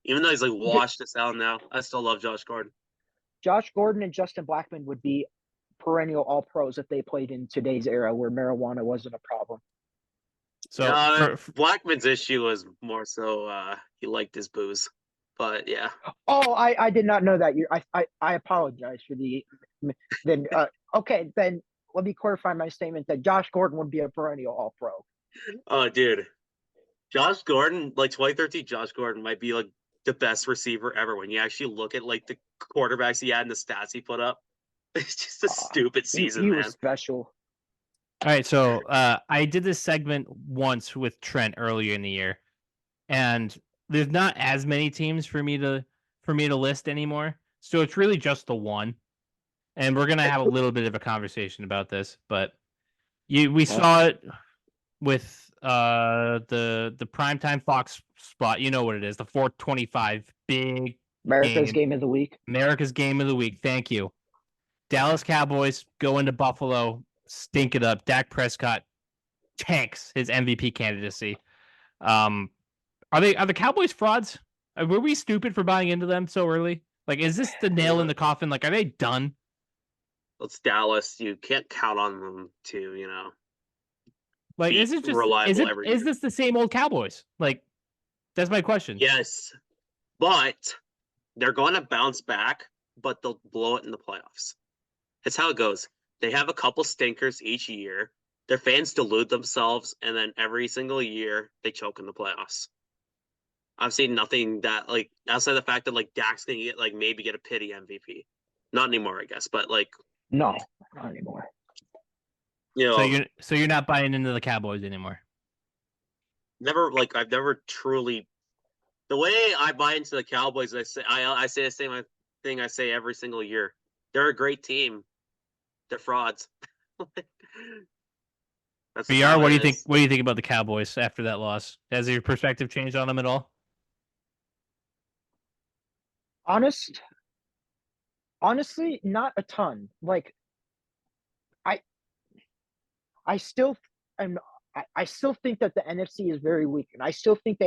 Even though he's like washed us out now, I still love Josh Gordon. Josh Gordon and Justin Blackmon would be perennial All-Pros if they played in today's era where marijuana wasn't a problem. So Blackman's issue was more so he liked his booze, but yeah. Oh, I did not know that. I apologize for the. Then okay, then let me clarify my statement that Josh Gordon would be a perennial All-Pro. Oh, dude, Josh Gordon, like 2013, Josh Gordon might be like the best receiver ever. When you actually look at like the quarterbacks he had and the stats he put up, it's just a stupid season. He man. was special. All right, so I did this segment once with Trent earlier in the year, and there's not as many teams for me to list anymore. So it's really just the one, and we're gonna have a little bit of a conversation about this. But we saw it with the primetime Fox spot. You know what it is, the 425 big America's game of the week. America's game of the week. Thank you. Dallas Cowboys go into Buffalo, stink it up. Dak Prescott tanks his MVP candidacy. Are the Cowboys frauds? Were we stupid for buying into them so early? Like, is this the nail in the coffin? Like, are they done? It's Dallas. You can't count on them to, Like, be is it just reliable every is year. this the same old Cowboys? Like, that's my question. Yes, but they're going to bounce back, but they'll blow it in the playoffs. That's how it goes. They have a couple stinkers each year. Their fans delude themselves, and then every single year they choke in the playoffs. I've seen nothing that, like, outside the fact that, like, Dak's gonna get, like, maybe get a pity MVP. Not anymore, I guess, but, like, No, not anymore. So you're not buying into the Cowboys anymore. I've never truly. The way I buy into the Cowboys, I say the same thing I say every single year. They're a great team. They're frauds. That's BR, what do you think? What do you think about the Cowboys after that loss? Has your perspective changed on them at all? Honestly, not a ton. Like, I still think that the NFC is very weak, and I still think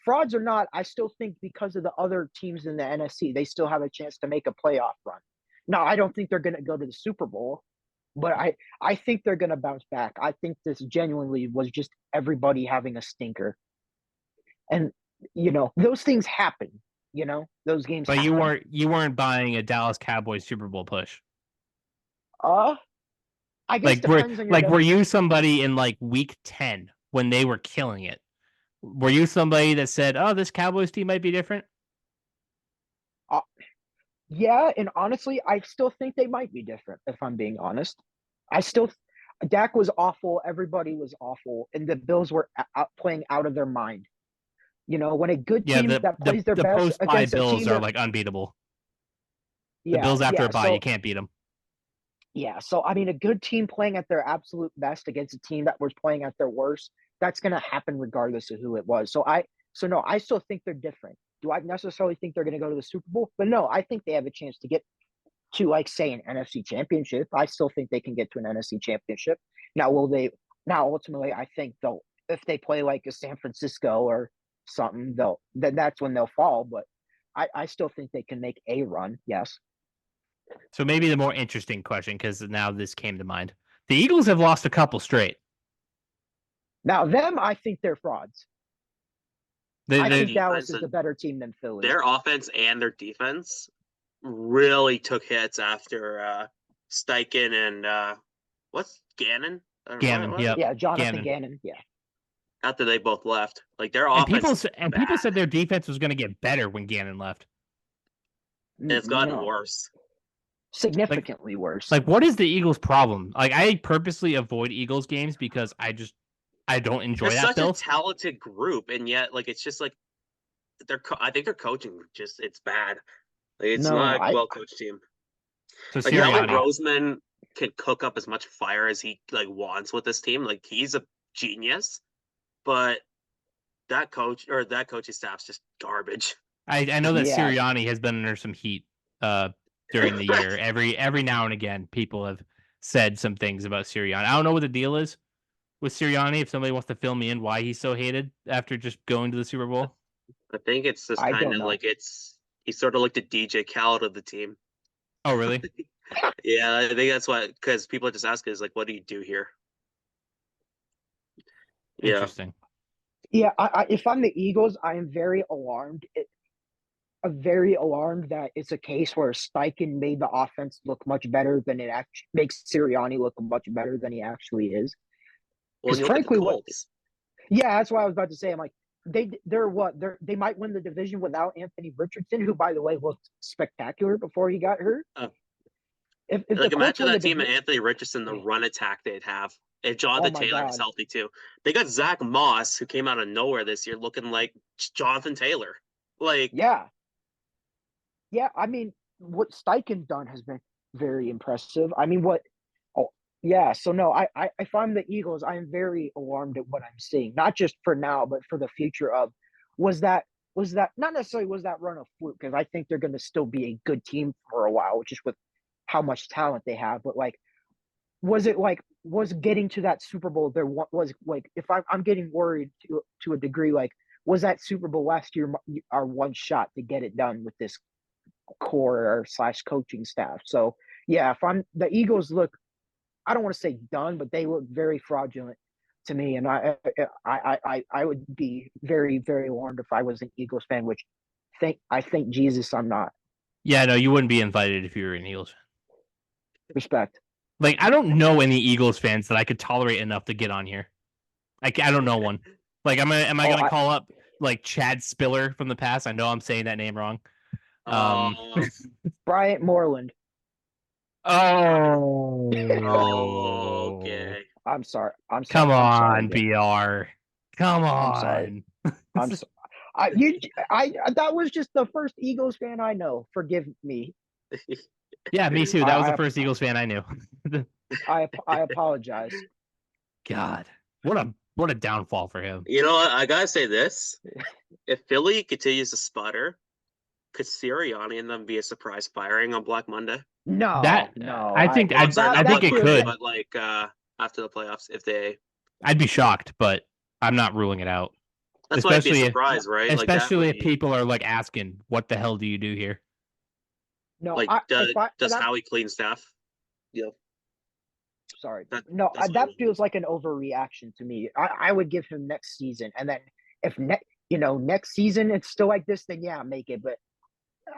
frauds or not, I still think because of the other teams in the NFC, they still have a chance to make a playoff run. Now, I don't think they're going to go to the Super Bowl, but I think they're going to bounce back. I think this genuinely was just everybody having a stinker. And, those things happen, those games But happen. you weren't buying a Dallas Cowboys Super Bowl push. I guess were you somebody in like week 10 when they were killing it? Were you somebody that said, "Oh, this Cowboys team might be different"? Yeah, and honestly, I still think they might be different, if I'm being honest. Dak was awful, everybody was awful, and the Bills were playing out of their mind. When a good team that plays their best post-bye against a Bills team are like unbeatable. Yeah, the Bills after a bye, you can't beat them. Yeah, so I mean, a good team playing at their absolute best against a team that was playing at their worst, that's going to happen regardless of who it was. So no, I still think they're different. Do I necessarily think they're going to go to the Super Bowl? But no, I think they have a chance to get to, like, say, an NFC championship. I still think they can get to an NFC championship. Now, ultimately, I think if they play like a San Francisco or something, then that's when they'll fall. But I still think they can make a run. Yes. So maybe the more interesting question, because now this came to mind. The Eagles have lost a couple straight. Now, I think they're frauds. I think Dallas is a better team than Philly. Their offense and their defense really took hits after Steichen and what's Gannon? Gannon, yeah, Jonathan Gannon, yeah. After they both left, like their offense, people said their defense was going to get better when Gannon left. And it's gotten worse. Significantly worse. Like, what is the Eagles' problem? Like, I purposely avoid Eagles games because I don't enjoy They're that. Such a talented group, and yet, like, it's just like I think their coaching it's bad. Like, it's not a well-coached team. So like, Roseman can cook up as much fire as he wants with this team. Like, he's a genius, but that coaching staff's just garbage. I know that Sirianni has been under some heat during the year. Every now and again, people have said some things about Sirianni. I don't know what the deal is with Sirianni. If somebody wants to fill me in why he's so hated after just going to the Super Bowl. I think it's just kind of like he's sort of like the DJ Khaled of the team. Oh, really? Yeah, I think that's why, because people just ask us, like, what do you do here? Interesting. Yeah, if I'm the Eagles, I am very alarmed. Very alarmed that it's a case where Steichen made the offense look much better than it actually makes Sirianni look much better than he actually is. Well, frankly, that's what I was about to say. I'm like, they might win the division without Anthony Richardson, who, by the way, looked spectacular before he got hurt. If imagine that team and Anthony Richardson, the run attack they'd have. If Jonathan Taylor is healthy too, they got Zach Moss, who came out of nowhere this year, looking like Jonathan Taylor. Like, yeah. I mean, what Steichen's done has been very impressive. I mean, So no, if I'm the Eagles, I am very alarmed at what I'm seeing. Not just for now, but for the future. Was that not necessarily was that run a fluke, because I think they're going to still be a good team for a while, just with how much talent they have. But like, was getting to that Super Bowl there was like, if I'm getting worried to a degree, like, was that Super Bowl last year our one shot to get it done with this core or slash coaching staff? So yeah, if the Eagles look, I don't want to say done, but they look very fraudulent to me, and I would be very, very alarmed if I was an Eagles fan, which thank Jesus I'm not. Yeah, no, you wouldn't be invited if you were an Eagles fan. Respect. Like, I don't know any Eagles fans that I could tolerate enough to get on here. Like, I don't know one. Like, am I gonna call up like Chad Spiller from the past? I know I'm saying that name wrong. Bryant Moreland. Oh, okay. I'm sorry. Come I'm on, BR. Come on. I'm sorry. That was just the first Eagles fan I know. Forgive me. Yeah, me too. That was the first Eagles fan I knew. I apologize. God, what a downfall for him. You know what? I gotta say this: if Philly continues to sputter, could Sirianni and them be a surprise firing on Black Monday? No, I think it could. But like after the playoffs, I'd be shocked, but I'm not ruling it out. That's why it'd be a surprise, right? Especially if people are like asking, "What the hell do you do here?" No, like does Howie clean staff? Yeah. Sorry, that feels like an overreaction to me. I would give him next season, and then if next season it's still like this, then yeah, make it. But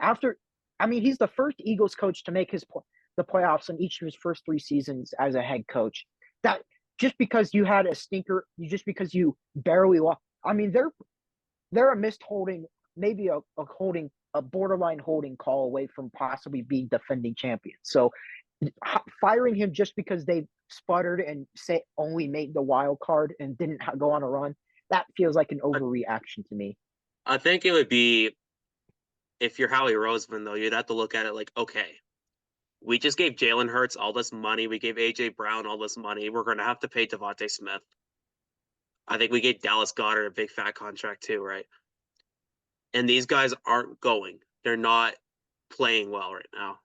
after, I mean, he's the first Eagles coach to make the playoffs in each of his first 3 seasons as a head coach. That just because you had a stinker, just because you barely lost. I mean, they're a missed holding, maybe a borderline holding call away from possibly being defending champions. So firing him just because they sputtered and only made the wild card and didn't go on a run, that feels like an overreaction to me. I think it would be, if you're Howie Roseman, though, you'd have to look at it like, okay, we just gave Jalen Hurts all this money. We gave A.J. Brown all this money. We're going to have to pay Devontae Smith. I think we gave Dallas Goedert a big fat contract too, right? And these guys aren't going. They're not playing well right now.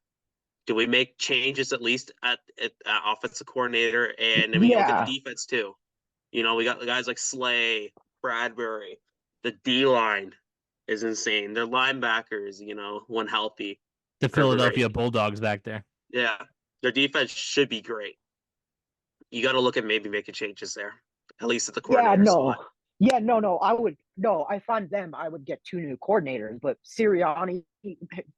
Do we make changes at least at offensive coordinator? And then we look at the defense too. You know, we got the guys like Slay, Bradbury. The D-line is insane. Their linebackers, when healthy. The Philadelphia Bulldogs back there. Yeah. Their defense should be great. You got to look at maybe making changes there, at least at the coordinator spot. Yeah, no. I find I would get 2 new coordinators, but Sirianni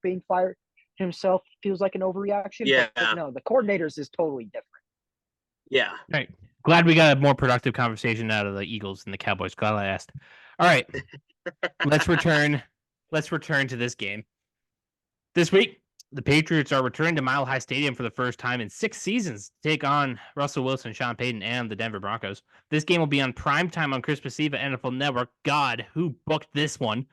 being fired himself feels like an overreaction. Yeah. But no, the coordinators is totally different. Yeah. All right. Glad we got a more productive conversation out of the Eagles than the Cowboys. Glad I asked. All right. Let's return to this game. This week, the Patriots are returning to Mile High Stadium for the first time in 6 seasons to take on Russell Wilson, Sean Payton, and the Denver Broncos. This game will be on primetime on Christmas Eve at NFL Network. God, who booked this one?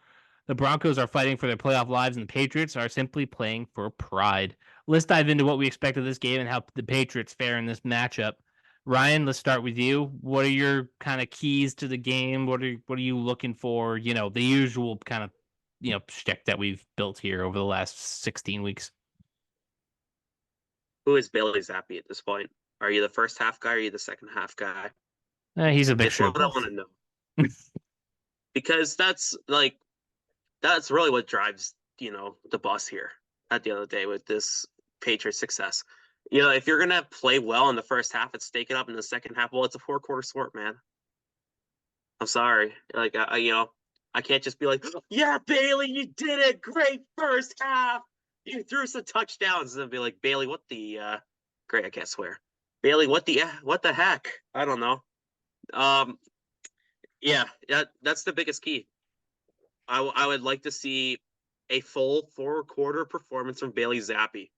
The Broncos are fighting for their playoff lives, and the Patriots are simply playing for pride. Let's dive into what we expect of this game and how the Patriots fare in this matchup. Ryan, let's start with you. What are your kind of keys to the game? What are you looking for? The usual kind of shtick that we've built here over the last 16 weeks. Who is Bailey Zappi at this point? Are you the first half guy or are you the second half guy? He's a mixture. That's what I want to know. Because that's really what drives, the bus here at the end of the day with this Patriots success. If you're going to play well in the first half and stake it up in the second half, well, it's a 4-quarter sport, man. I'm sorry. I can't just be like, yeah, Bailey, you did it. Great first half. You threw some touchdowns. And be like, Bailey, what the great, I can't swear. Bailey, what the heck? I don't know. Yeah, that's the biggest key. I would like to see a full 4-quarter performance from Bailey Zappi.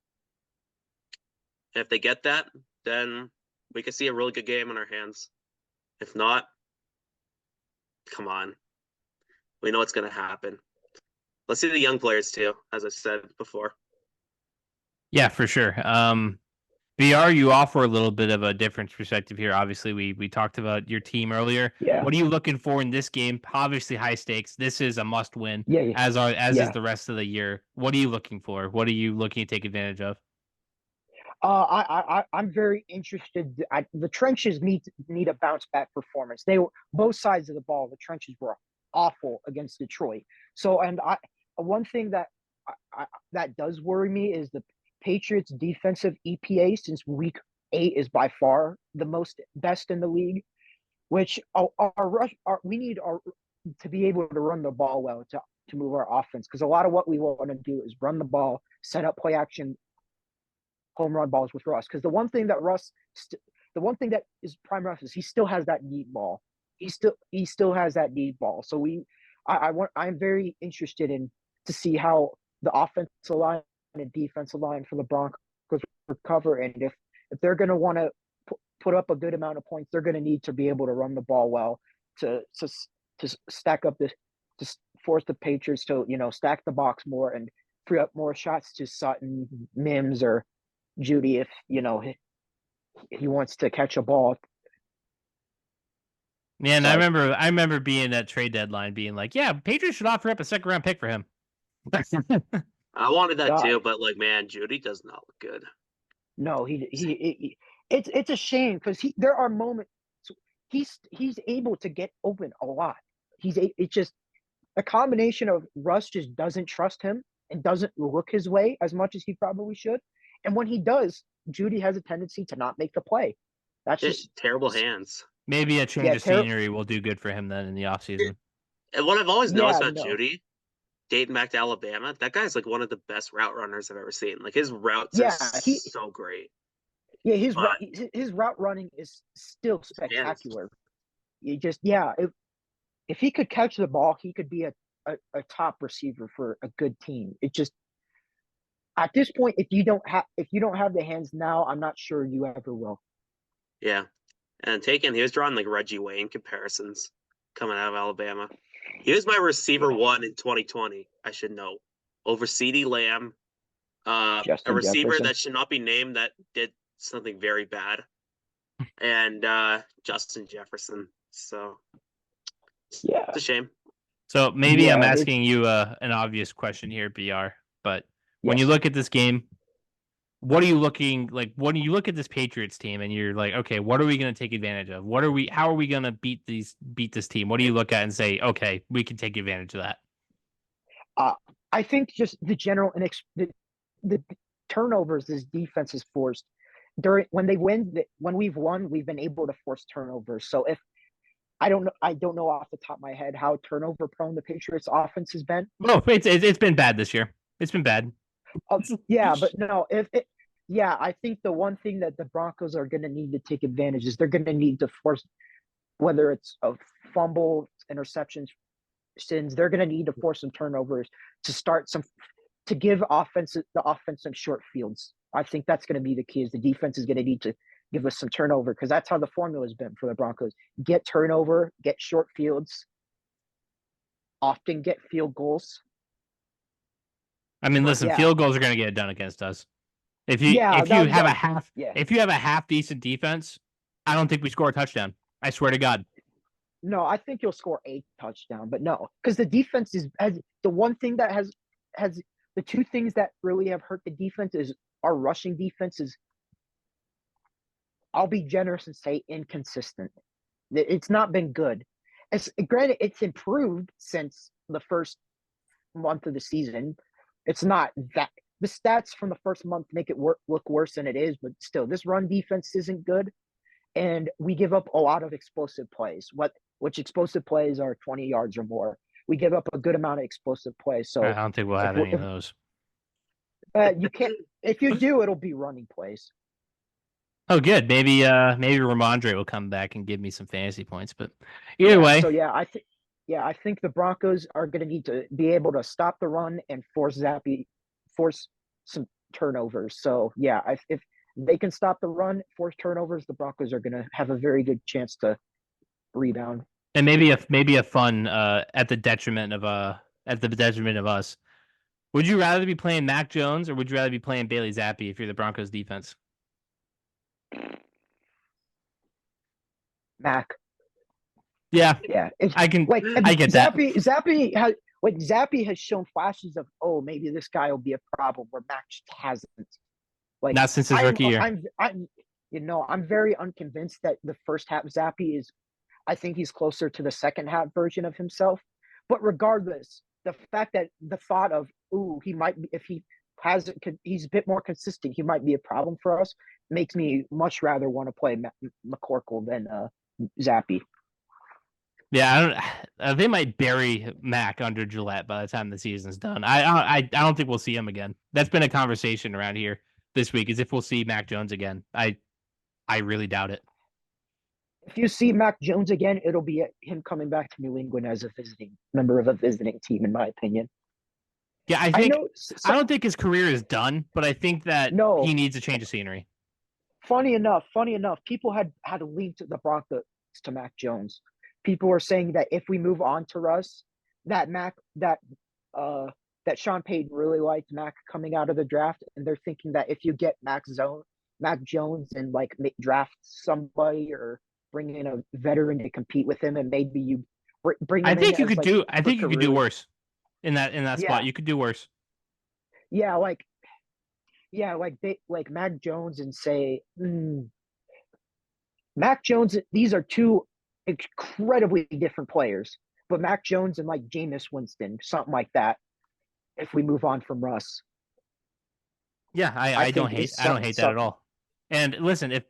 And if they get that, then we could see a really good game in our hands. If not, come on. We know what's going to happen. Let's see the young players too, as I said before. Yeah, for sure. BR, you offer a little bit of a different perspective here. Obviously, we talked about your team earlier. Yeah. What are you looking for in this game? Obviously, high stakes. This is a must win. Yeah. As is Yeah. the rest of the year. What are you looking for? What are you looking to take advantage of? I'm very interested. The trenches need a bounce back performance. They were both sides of the ball. The trenches were awful against Detroit. So, and one thing that does worry me is the Patriots' defensive EPA since week 8 is by far the best in the league. Which we need to be able to run the ball well to move our offense, because a lot of what we want to do is run the ball, set up play action home run balls with Russ. Because the one thing that is prime Russ is he still has that deep ball. He still has that deep ball. So I'm very interested in to see how the offensive line and defensive line for the Broncos recover, and if they're going to want to put up a good amount of points, they're going to need to be able to run the ball well to stack up to force the Patriots to stack the box more and free up more shots to Sutton, Mims, or Judy if he wants to catch a ball. Man, so I remember being at trade deadline being like, yeah, Patriots should offer up a 2nd-round pick for him. I wanted that too, but man, Judy does not look good. No, it's a shame because there are moments he's able to get open a lot. It's just a combination of Russ just doesn't trust him and doesn't look his way as much as he probably should. And when he does, Judy has a tendency to not make the play. That's just terrible hands. Maybe a change of scenery will do good for him then in the offseason. And what I've always noticed about Judy, dating back to Alabama, that guy's like one of the best route runners I've ever seen. Like his routes are so great. Yeah, his route running is still spectacular. You just if he could catch the ball, he could be a top receiver for a good team. It just at this point, if you don't have the hands now, I'm not sure you ever will. Yeah, and he was drawing like Reggie Wayne comparisons coming out of Alabama. He was my receiver 1 in 2020. I should know, over CeeDee Lamb, a receiver Jefferson that should not be named that did something very bad, and Justin Jefferson. So yeah, it's a shame. So maybe I'm asking you an obvious question here, BR, but when you look at this game, what are you looking like? When you look at this Patriots team and you're like, okay, what are we going to take advantage of? How are we going to beat this team? What do you look at and say, okay, we can take advantage of that? I think just the general the turnovers this defense is forced when we've won, we've been able to force turnovers. So if I don't know off the top of my head how turnover prone the Patriots offense has been. No, it's been bad this year. It's been bad. Yeah, but no, I think the one thing that the Broncos are going to need to take advantage is they're going to need to force, whether it's a fumble, interceptions, sins, they're going to need to force some turnovers to give the offense some short fields. I think that's going to be the key. Is the defense is going to need to give us some turnover, because that's how the formula has been for the Broncos: get turnover, get short fields, often get field goals. I mean, listen, field goals are going to get done against us. If you have a half decent defense, I don't think we score a touchdown. I swear to God. No, I think you'll score a touchdown, but no, because the defense has the one thing that has the two things that really have hurt the defense is our rushing defense is, I'll be generous and say, inconsistent. It's not been good. Granted, it's improved since the first month of the season. It's not that the stats from the first month make it look worse than it is, but still, this run defense isn't good, and we give up a lot of explosive plays. Which explosive plays are 20 yards or more. We give up a good amount of explosive plays. So I don't think we'll have any of those. You can't. If you do, it'll be running plays. Oh, good. Maybe Ramondre will come back and give me some fantasy points. But either way. So I think the Broncos are going to need to be able to stop the run and force some turnovers. So if they can stop the run, force turnovers, the Broncos are going to have a very good chance to rebound. And maybe a fun at the detriment of us. Would you rather be playing Mac Jones or would you rather be playing Bailey Zappi if you're the Broncos defense? Mac. Yeah, Yeah, I get that. Zappy has shown flashes of, oh, maybe this guy will be a problem where Mac just hasn't. Like, Not since his rookie year. I'm very unconvinced that the first half Zappy is. I think he's closer to the second half version of himself. But regardless, the fact that the thought of, ooh, he might be, if he has, he's a bit more consistent, he might be a problem for us, makes me much rather want to play McCorkle than Zappy. Yeah, they might bury Mac under Gillette by the time the season's done. I don't think we'll see him again. That's been a conversation around here this week, is if we'll see Mac Jones again. I really doubt it. If you see Mac Jones again, it'll be him coming back to New England as a visiting member of a visiting team, in my opinion. Yeah, I don't think his career is done, but I think that he needs a change of scenery. Funny enough, people had linked the Broncos to Mac Jones. People were saying that if we move on to Russ, that Sean Payton really liked Mac coming out of the draft, and they're thinking that if you get Mac Jones and like draft somebody or bring in a veteran to compete with him, and maybe you bring him I think you could do worse in that spot. You could do worse. Yeah, like Mac Jones and say Mac Jones. These are two incredibly different players, but Mac Jones and like Jameis Winston, something like that. If we move on from Russ, yeah, I don't hate that at all. And listen, if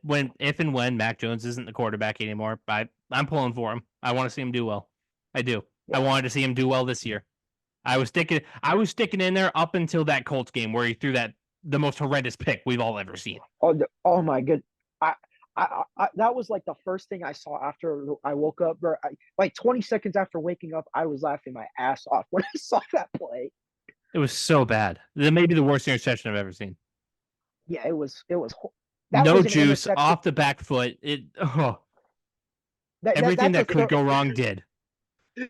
and when Mac Jones isn't the quarterback anymore, I'm pulling for him. I want to see him do well. I do. Yeah. I wanted to see him do well this year. I was sticking in there up until that Colts game where he threw the most horrendous pick we've all ever seen. Oh my good. I that was like the first thing I saw after I woke up. Like 20 seconds after waking up, I was laughing my ass off when I saw that play. It was so bad. That may be the worst interception I've ever seen. Yeah, it was. No juice, off the back foot. Everything that could go wrong did.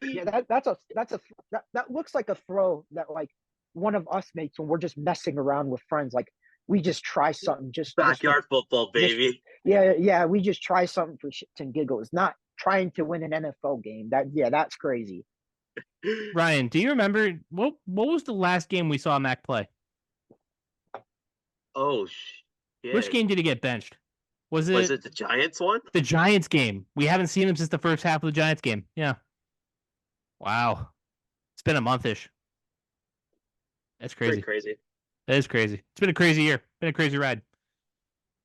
Yeah, that looks like a throw that like one of us makes when we're just messing around with friends. Like we just try something, backyard football, baby. We just try something for shits and giggles, not trying to win an NFL game. That's crazy. Ryan, do you remember what was the last game we saw Mac play? Oh shit! Which game did he get benched? Was it the Giants one? The Giants game. We haven't seen him since the first half of the Giants game. Yeah. Wow. It's been a month-ish. That's crazy. Pretty crazy. That is crazy. It's been a crazy year. Been a crazy ride.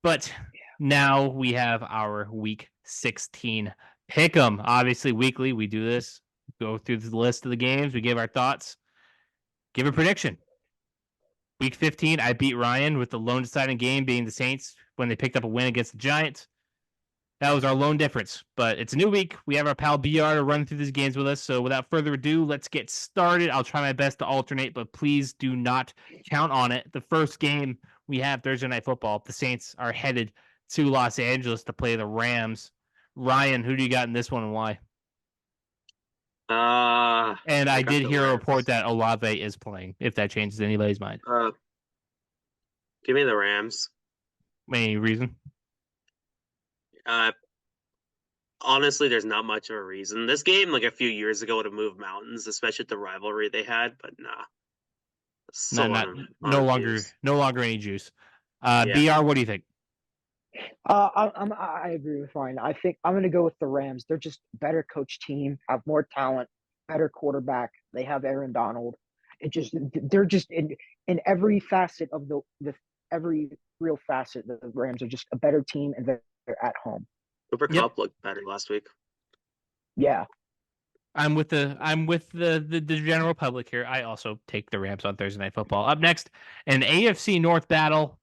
But now we have our Week 16 pick'em. Obviously, weekly we do this. Go through the list of the games. We give our thoughts. Give a prediction. Week 15, I beat Ryan with the lone deciding game being the Saints when they picked up a win against the Giants. That was our lone difference. But it's a new week. We have our pal BR to run through these games with us. So without further ado, let's get started. I'll try my best to alternate, but please do not count on it. The first game we have Thursday Night Football. The Saints are headed to Los Angeles to play the Rams. Ryan, who do you got in this one and why? And I did hear a report that Olave is playing, if that changes anybody's mind. Give me the Rams. Any reason? Honestly, there's not much of a reason. This game, like a few years ago, would have moved mountains, especially with the rivalry they had. But no longer any juice. BR, what do you think? I agree with Ryan. I think I'm going to go with the Rams. They're just a better coach team, have more talent, better quarterback. They have Aaron Donald. They're just in every facet of every real facet. The Rams are just a better team, and they're at home. Cooper Kupp looked better last week. Yeah. I'm with the general public here. I also take the Rams on Thursday Night Football. Up next, an AFC North battle.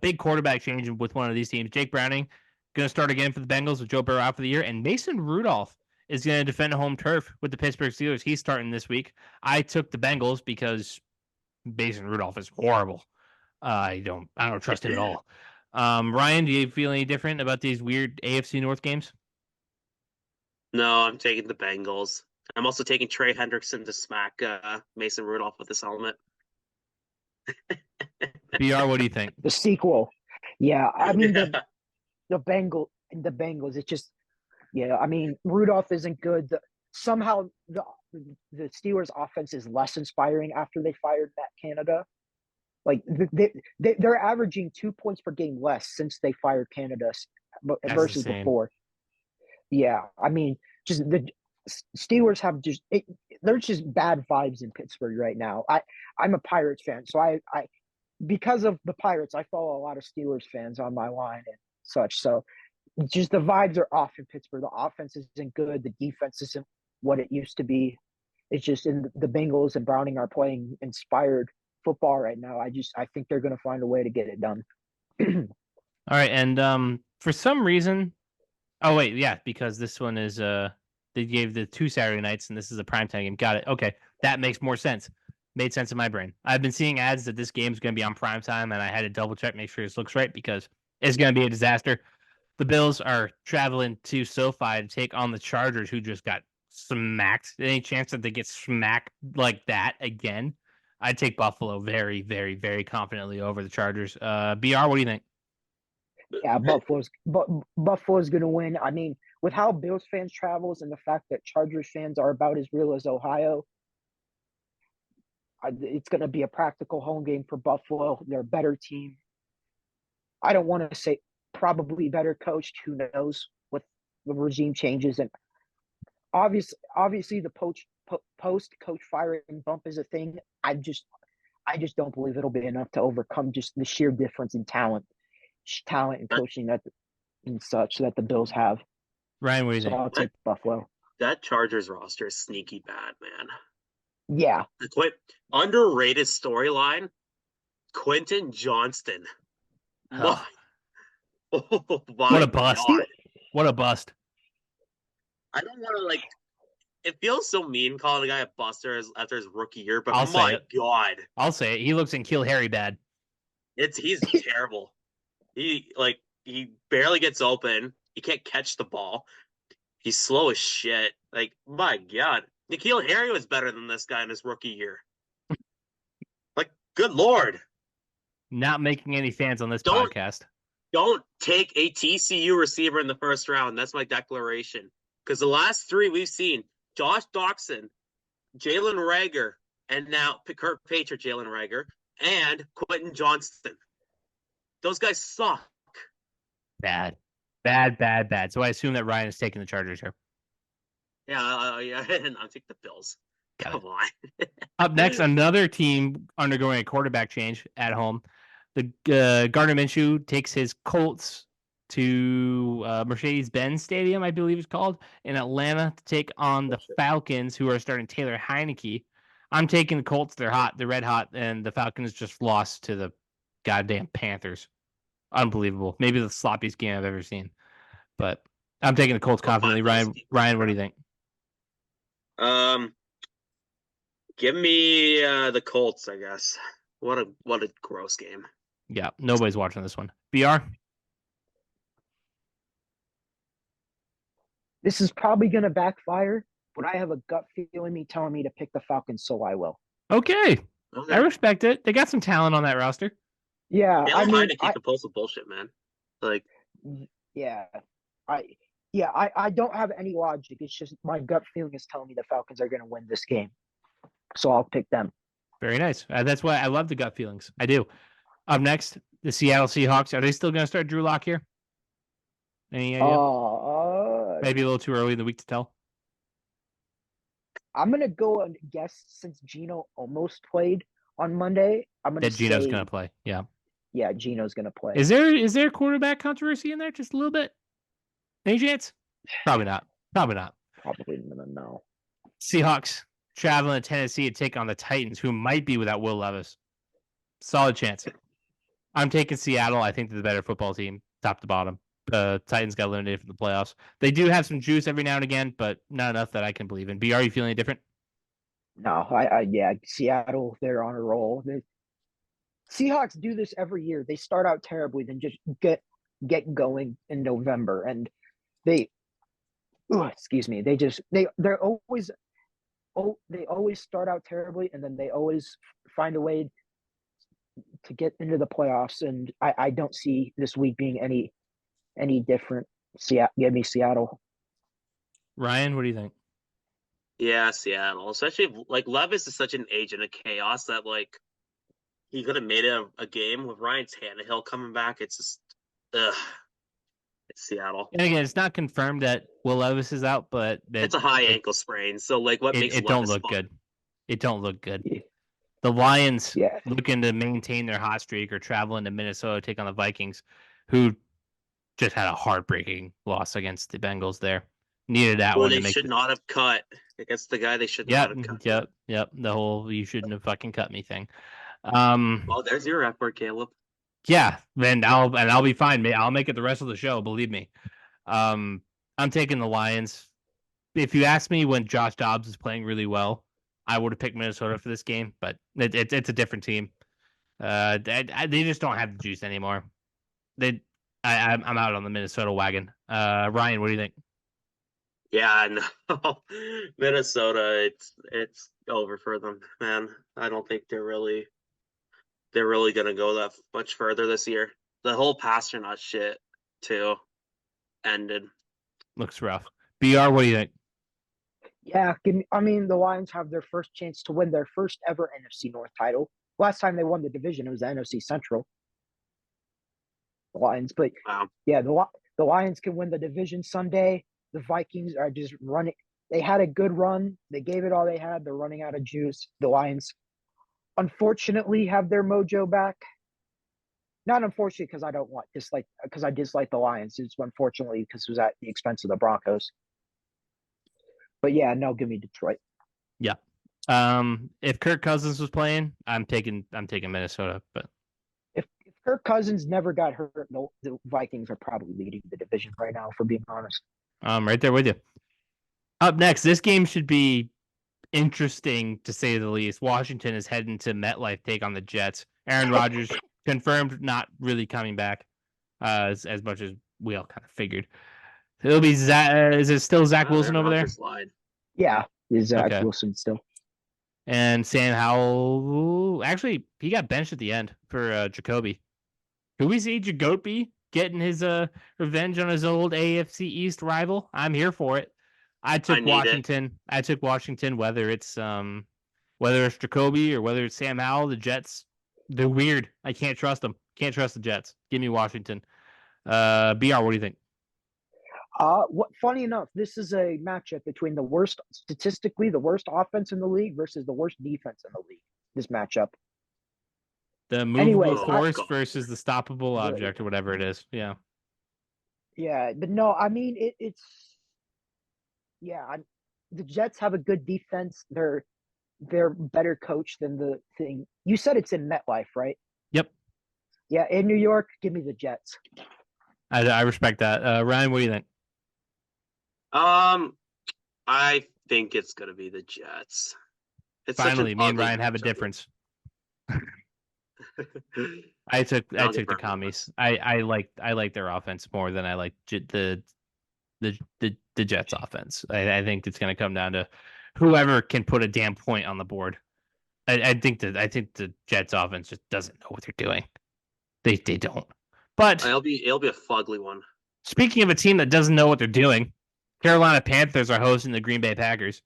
Big quarterback change with one of these teams. Jake Browning going to start again for the Bengals with Joe Burrow out for the year, and Mason Rudolph is going to defend home turf with the Pittsburgh Steelers. He's starting this week. I took the Bengals because Mason Rudolph is horrible. I don't trust him at all. Ryan, do you feel any different about these weird AFC North games? No, I'm taking the Bengals. I'm also taking Trey Hendrickson to smack Mason Rudolph with his helmet. BR, what do you think? The sequel. Yeah, I mean, the Bengals. It's just, yeah. I mean, Rudolph isn't good. Somehow the Steelers' offense is less inspiring after they fired Matt Canada. Like they're averaging 2 points per game less since they fired Canada That's versus insane. before. Yeah, I mean, just the Steelers have there's just bad vibes in Pittsburgh right now. I'm a Pirates fan, so I because of the Pirates, I follow a lot of Steelers fans on my line and such. So just the vibes are off in Pittsburgh. The offense isn't good. The defense isn't what it used to be. It's just in the Bengals and Browning are playing inspired football right now. I think they're going to find a way to get it done. All right, and for some reason, oh wait, yeah, because this one is they gave the 2 Saturday nights, and this is a primetime game. Got it. Okay, that makes more sense. Made sense in my brain. I've been seeing ads that this game's going to be on primetime, and I had to double check, make sure this looks right because it's going to be a disaster. The Bills are traveling to SoFi to take on the Chargers, who just got smacked. Any chance that they get smacked like that again? I'd take Buffalo very, very, very confidently over the Chargers. BR, what do you think? Yeah, Buffalo's going to win. I mean, with how Bills fans travels and the fact that Chargers fans are about as real as Ohio, it's going to be a practical home game for Buffalo. They're a better team. I don't want to say probably better coached. Who knows with the regime changes, and obviously the post coach firing bump is a thing. I just don't believe it'll be enough to overcome just the sheer difference in talent and coaching and such that the Bills have. Ryan, what do you So think? I'll take Buffalo. That Chargers roster is sneaky bad, man. Yeah. The underrated storyline, Quentin Johnston. Oh. Oh my What a bust. God. What a bust. I don't want to it feels so mean calling a guy a buster after his rookie year, but I'll say my it. God. I'll say it. He looks in Kill Harry bad. He's terrible. He barely gets open. He can't catch the ball. He's slow as shit. My God. N'Keal Harry was better than this guy in his rookie year. Good Lord. Not making any fans on this podcast. Don't take a TCU receiver in the first round. That's my declaration. Because the last 3 we've seen, Josh Doxson, Jalen Reagor, and now Kurt Patriot, Jalen Reagor, and Quentin Johnston. Those guys suck. Bad. So I assume that Ryan is taking the Chargers here. Yeah, and I'll take the Bills. Come on. Up next, another team undergoing a quarterback change at home. The Gardner Minshew takes his Colts to Mercedes-Benz Stadium, I believe it's called, in Atlanta to take on the Falcons, who are starting Taylor Heineke. I'm taking the Colts. They're hot. They're red hot. And the Falcons just lost to the goddamn Panthers. Unbelievable. Maybe the sloppiest game I've ever seen. But I'm taking the Colts confidently. Ryan, what do you think? Give me the Colts, I guess. What a gross game. Yeah, nobody's watching this one. BR? This is probably going to backfire, but I have a gut feeling telling me to pick the Falcons, so I will. Okay. I respect it. They got some talent on that roster. Yeah, I mean, to keep the pulse of bullshit, man. I don't have any logic. It's just my gut feeling is telling me the Falcons are going to win this game, so I'll pick them. Very nice. That's why I love the gut feelings. I do. Up next, the Seattle Seahawks. Are they still going to start Drew Lock here? Any idea? Maybe a little too early in the week to tell. I'm going to go and guess since Geno almost played on Monday. I'm going to say Geno's going to play. Yeah. Yeah, Geno's going to play. Is there quarterback controversy in there? Just a little bit? Any chance? Probably not. Probably no. Seahawks traveling to Tennessee to take on the Titans, who might be without Will Levis. Solid chance. I'm taking Seattle. I think they're the better football team, top to bottom. Titans got eliminated from the playoffs. They do have some juice every now and again, but not enough that I can believe in. BR, are you feeling any different? No, Seattle, they're on a roll. Seahawks do this every year. They start out terribly, then just get going in November, and they always start out terribly, and then they always find a way to get into the playoffs. And I don't see this week being any any different. Give me Seattle. Ryan, what do you think? Yeah, Seattle. Especially like Levis is such an agent of chaos that like he could have made it a game with Ryan Tannehill coming back. It's just it's Seattle. And again, it's not confirmed that Will Levis is out, but It's a high ankle sprain. So like what makes it don't Levis look fun? good. It don't look good. The Lions Yeah. looking to maintain their hot streak or traveling to Minnesota to take on the Vikings, who just had a heartbreaking loss against the Bengals there. Needed that one They to make should not have cut against the guy they should not have cut. Yep. The whole you shouldn't have fucking cut me thing. Well, there's your effort, Caleb. Yeah, then I'll be fine. I'll make it the rest of the show, believe me. I'm taking the Lions. If you ask me when Josh Dobbs is playing really well, I would have picked Minnesota for this game, but it's a different team. They just don't have the juice anymore. I'm out on the Minnesota wagon. Ryan, what do you think? Yeah, no, Minnesota, it's over for them, man. I don't think they're really gonna go that much further this year. The whole Pasternak shit too ended. Looks rough. BR, what do you think? Yeah, the Lions have their first chance to win their first ever NFC North title. Last time they won the division, it was the NFC Central. The Lions, but Wow. yeah, the Lions can win the division Sunday. The Vikings are just running. They had a good run. They gave it all they had. They're running out of juice. The Lions, unfortunately, have their mojo back. Not unfortunately because I dislike the Lions. It's unfortunately because it was at the expense of the Broncos. But yeah, no, give me Detroit. Yeah. If Kirk Cousins was playing, I'm taking Minnesota. But if Kirk Cousins never got hurt, the Vikings are probably leading the division right now, for being honest. I'm right there with you. Up next, this game should be interesting to say the least. Washington is heading to MetLife take on the Jets. Aaron Rodgers confirmed not really coming back as much as we all kind of figured. It'll be is it still Zach Wilson over there? Slide. Yeah, is Zach Wilson still. And Sam Howell, actually, he got benched at the end for Jacoby. Could we see Jacoby getting his revenge on his old AFC East rival? I'm here for it. I took Washington. I took Washington. Whether it's Jacoby or whether it's Sam Howell, the Jets, they're weird. I can't trust them. Can't trust the Jets. Give me Washington. BR, what do you think? Funny enough, this is a matchup between statistically the worst offense in the league versus the worst defense in the league. This matchup. The movable force versus the stoppable object, or whatever it is. Yeah. Yeah, but no, I mean the Jets have a good defense. They're better coached than the thing. You said it's in MetLife, right? Yep. Yeah, in New York, give me the Jets. I respect that. Ryan, what do you think? I think it's gonna be the Jets. Finally, me and Ryan have a difference. I took the commies. I like their offense more than I like the Jets offense. I think it's going to come down to whoever can put a damn point on the board. I think the Jets offense just doesn't know what they're doing. They don't. But it'll be a fugly one. Speaking of a team that doesn't know what they're doing, Carolina Panthers are hosting the Green Bay Packers.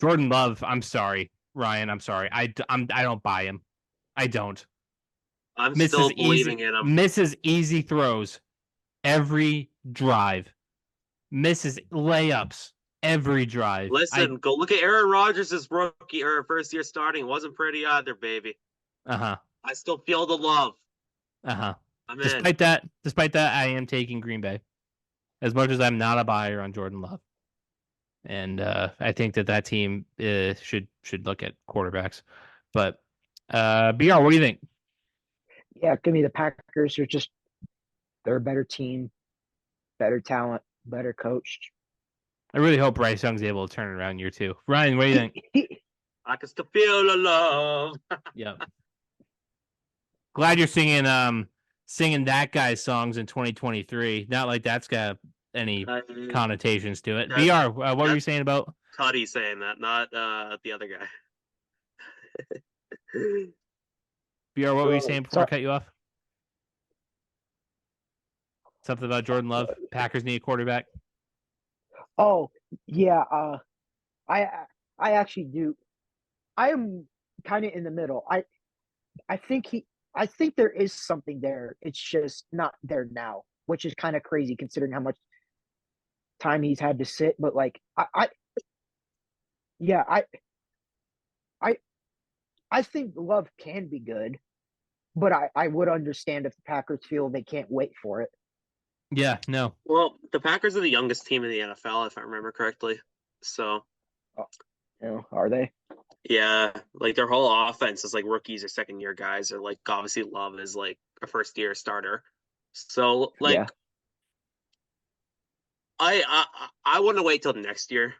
Jordan Love, I'm sorry, Ryan, I'm sorry. I don't buy him. I don't. I'm still believing in him. Misses easy throws every drive. Misses layups every drive. Listen, go look at Aaron Rodgers' rookie or first year starting. It wasn't pretty either, baby. Uh-huh. I still feel the love. Uh-huh. I'm despite that, I am taking Green Bay. As much as I'm not a buyer on Jordan Love. And I think that team should look at quarterbacks. But BR, what do you think? Yeah, give me the Packers. They're a better team, better talent, better coached. I really hope Bryce Young's able to turn it around year 2. Ryan, what do you think? I can still feel the love. Yeah. Glad you're singing that guy's songs in 2023. Not like that's got any connotations to it. BR, what were you saying about Cuddy saying that, not the other guy. BR, what were you saying before I cut you off? Something about Jordan Love. Packers need a quarterback. Oh yeah, I I actually do. I am kind of in the middle. I think I think there is something there. It's just not there now, which is kind of crazy considering how much time he's had to sit. But like yeah, I I think Love can be good, but I would understand if the Packers feel they can't wait for it. Yeah, no. Well, the Packers are the youngest team in the NFL, if I remember correctly. So, Are they? yeah, like their whole offense is like rookies or second year guys, or like obviously Love is like a first year starter. So, like, Yeah. I want to wait till next year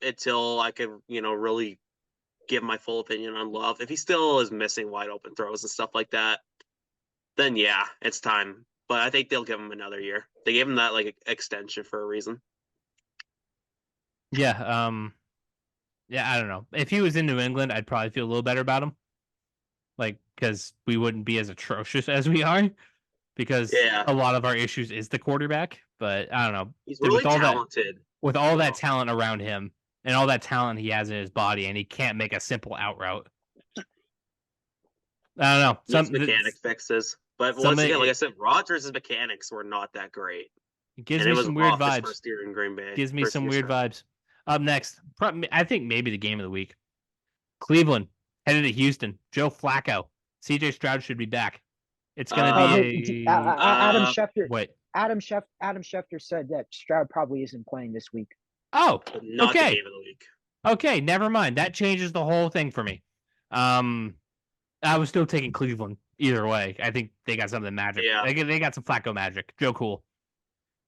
until I can, really give my full opinion on Love. If he still is missing wide open throws and stuff like that, then yeah, it's time. But I think they'll give him another year. They gave him that like extension for a reason. Yeah, yeah, I don't know. If he was in New England, I'd probably feel a little better about him. Like, because we wouldn't be as atrocious as we are, because Yeah. a lot of our issues is the quarterback. But I don't know. He's really with all talented. with all that talent around him and all that talent he has in his body, and he can't make a simple out route. I don't know. Some mechanic fixes. But once again, like I said, Rodgers' mechanics were not that great. It gives me some weird vibes. First year in Green Bay. Gives me some weird vibes. Up next, I think maybe the game of the week. Cleveland headed to Houston. Joe Flacco. CJ Stroud should be back. It's going to be Adam Schefter. Wait. Adam Schefter said that Stroud probably isn't playing this week. Oh, not okay. The game of the week. Okay, never mind. That changes the whole thing for me. I was still taking Cleveland either way. I think they got something magic. Yeah. They got some Flacco magic. Joe Cool.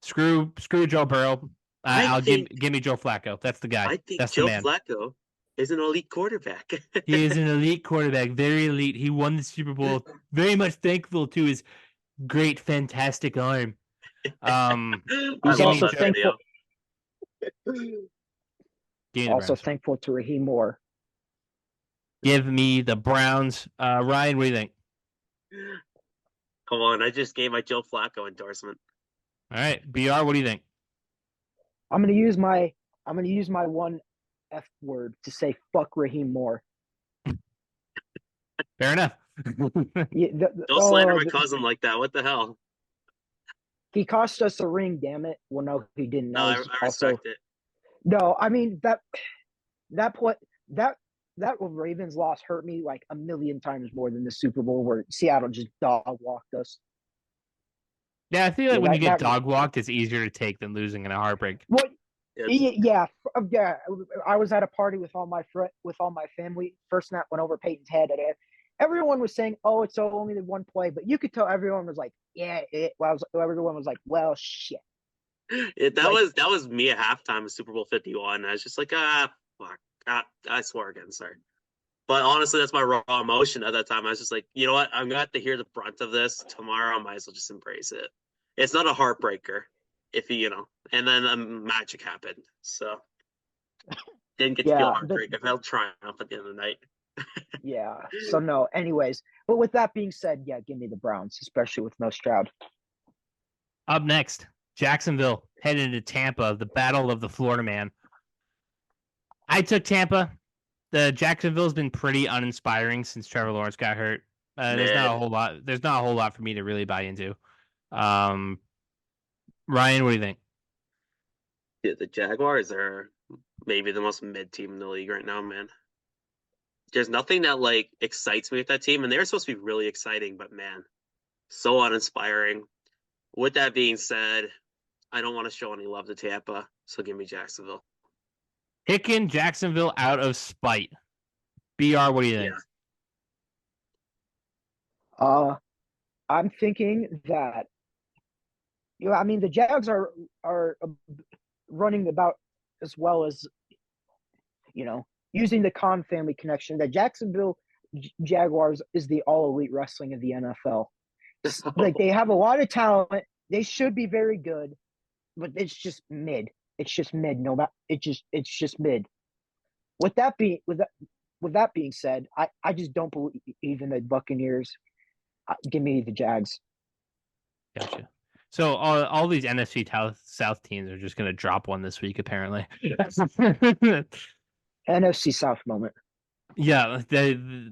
Screw Joe Burrow. Give me Joe Flacco. That's the guy. I think That's Joe the man. Flacco is an elite quarterback. He is an elite quarterback, very elite. He won the Super Bowl. Very much thankful to his great, fantastic arm. He's also thankful. Also thankful to Raheem Moore. Give me the Browns. Ryan, what do you think? Come on, I just gave my Joe Flacco endorsement. All right, BR, what do you think? I'm gonna use my one F word to say fuck Raheem Moore. Fair enough. Don't slander my cousin like that. What the hell? He cost us a ring, damn it. Well, no, he didn't. No, I respect it. No, I mean that Ravens loss hurt me like a million times more than the Super Bowl where Seattle just dog walked us. Yeah, I feel like when you get dog walked, it's easier to take than losing in a heartbreak. What? Yeah. I was at a party with all my family. First snap went over Peyton's head. And everyone was saying, "Oh, it's only the one play," but you could tell everyone was like, "Yeah." Everyone was like, "Well, shit." That was me at halftime of Super Bowl 51. I was just like, fuck. I swore again, sorry. But honestly, that's my raw emotion at that time. I was just like, you know what? I'm gonna have to hear the brunt of this tomorrow. I might as well just embrace it. It's not a heartbreaker, if and then magic happened. So didn't get to feel heartbreak. I felt triumph at the end of the night. Yeah. So no. Anyways, but with that being said, yeah, give me the Browns, especially with no Stroud. Up next, Jacksonville headed to Tampa, the battle of the Florida man. I took Tampa. The Jacksonville's been pretty uninspiring since Trevor Lawrence got hurt. There's not a whole lot. There's not a whole lot for me to really buy into. Ryan, what do you think? Yeah, the Jaguars are maybe the most mid team in the league right now, man. There's nothing that like excites me with that team, and they're supposed to be really exciting, but man, so uninspiring. With that being said, I don't want to show any love to Tampa, so give me Jacksonville. Picking Jacksonville out of spite. BR, what do you think? Yeah. I'm thinking that the Jags are running about as well as using the Khan family connection. The Jacksonville Jaguars is the all elite wrestling of the NFL. Like they have a lot of talent. They should be very good, but it's just mid. It's just mid. It's just mid. With that being said, I just don't believe in the Buccaneers. Give me the Jags. Gotcha. So all these NFC South teams are just going to drop one this week, apparently. NFC South moment. Yeah,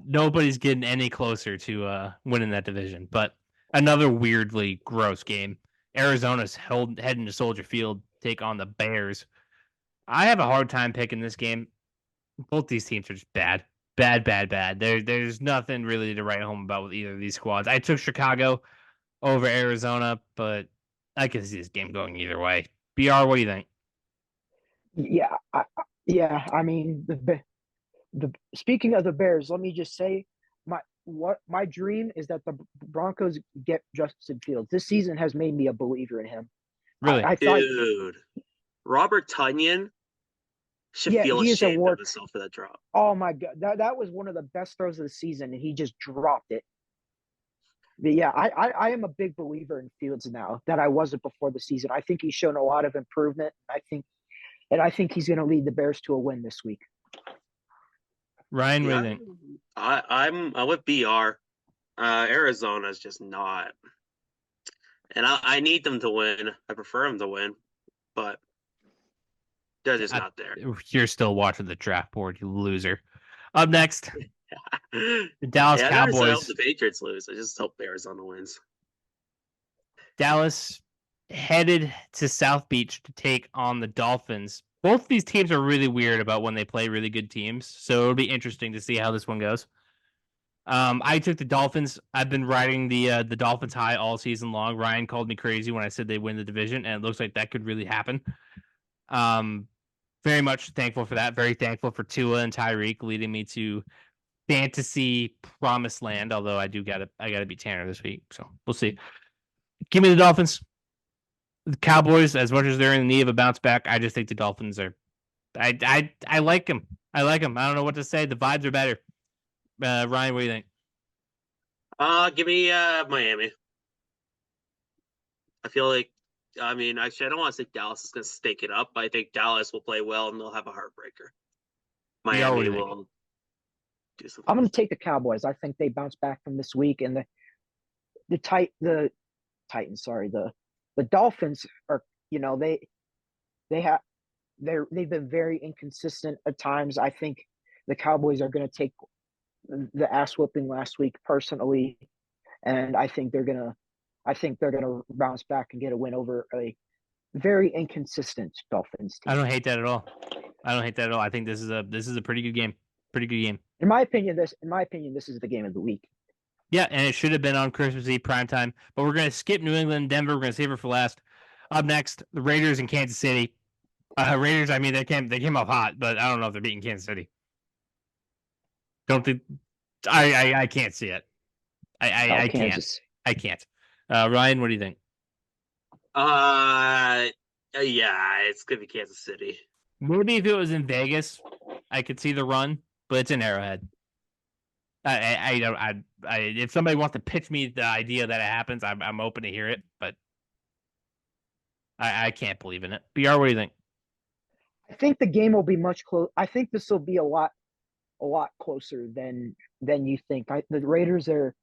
nobody's getting any closer to winning that division. But another weirdly gross game. Arizona's heading to Soldier Field, take on the Bears. I have a hard time picking this game. Both these teams are just bad. Bad. There's nothing really to write home about with either of these squads. I took Chicago over Arizona, but I can see this game going either way. BR, what do you think? Yeah, I mean, the speaking of the Bears, let me just say my dream is that the Broncos get Justin Fields. This season has made me a believer in him. Really? I thought, Dude, Robert Tonyan should yeah, feel he is ashamed award. of himself for that drop. Oh my god, that was one of the best throws of the season, and he just dropped it. But yeah, I am a big believer in Fields now that I wasn't before the season. I think he's shown a lot of improvement. I think he's going to lead the Bears to a win this week. Ryan, what do you think? I'm with BR. Arizona's just not, and I need them to win. I prefer them to win, but they're just not there. You're still watching the draft board, you loser. Up next, the Dallas Yeah, I never said I hope Cowboys. the Patriots lose. I just hope Arizona wins. Dallas headed to South Beach to take on the Dolphins. Both these teams are really weird about when they play really good teams, so it'll be interesting to see how this one goes. I took the Dolphins. I've been riding the Dolphins high all season long. Ryan called me crazy when I said they win the division, and it looks like that could really happen. Very much thankful for that. Very thankful for Tua and Tyreek leading me to fantasy promised land. Although I gotta beat Tanner this week, so we'll see. Give me the Dolphins. The Cowboys, as much as they're in need of a bounce back, I just think the Dolphins are. I like them. I like them. I don't know what to say. The vibes are better. Ryan, what do you think? Give me Miami. I feel like, I mean, actually, I don't want to say Dallas is going to stake it up, but I think Dallas will play well and they'll have a heartbreaker. Miami will do something. I'm going to take the Cowboys. I think they bounce back from this week, and the Titans. Sorry, the Dolphins are. They've been very inconsistent at times. I think the Cowboys are going to take the ass whooping last week personally, and I think they're gonna bounce back and get a win over a very inconsistent Dolphins team. I don't hate that at all. I think this is a pretty good game. In my opinion, this is the game of the week. Yeah, and it should have been on Christmas Eve primetime, but we're gonna skip New England and Denver. We're gonna save it for last. Up next, the Raiders in Kansas City. Raiders, I mean, they came up hot, but I don't know if they're beating Kansas City. Don't think I can't see it. I can't. Ryan, what do you think? Yeah, it's gonna be Kansas City. Maybe if it was in Vegas, I could see the run, but it's in Arrowhead. If somebody wants to pitch me the idea that it happens, I'm open to hear it, but I can't believe in it. BR, what do you think? I think the game will be much close. I think this will be a lot closer than you think. The Raiders they're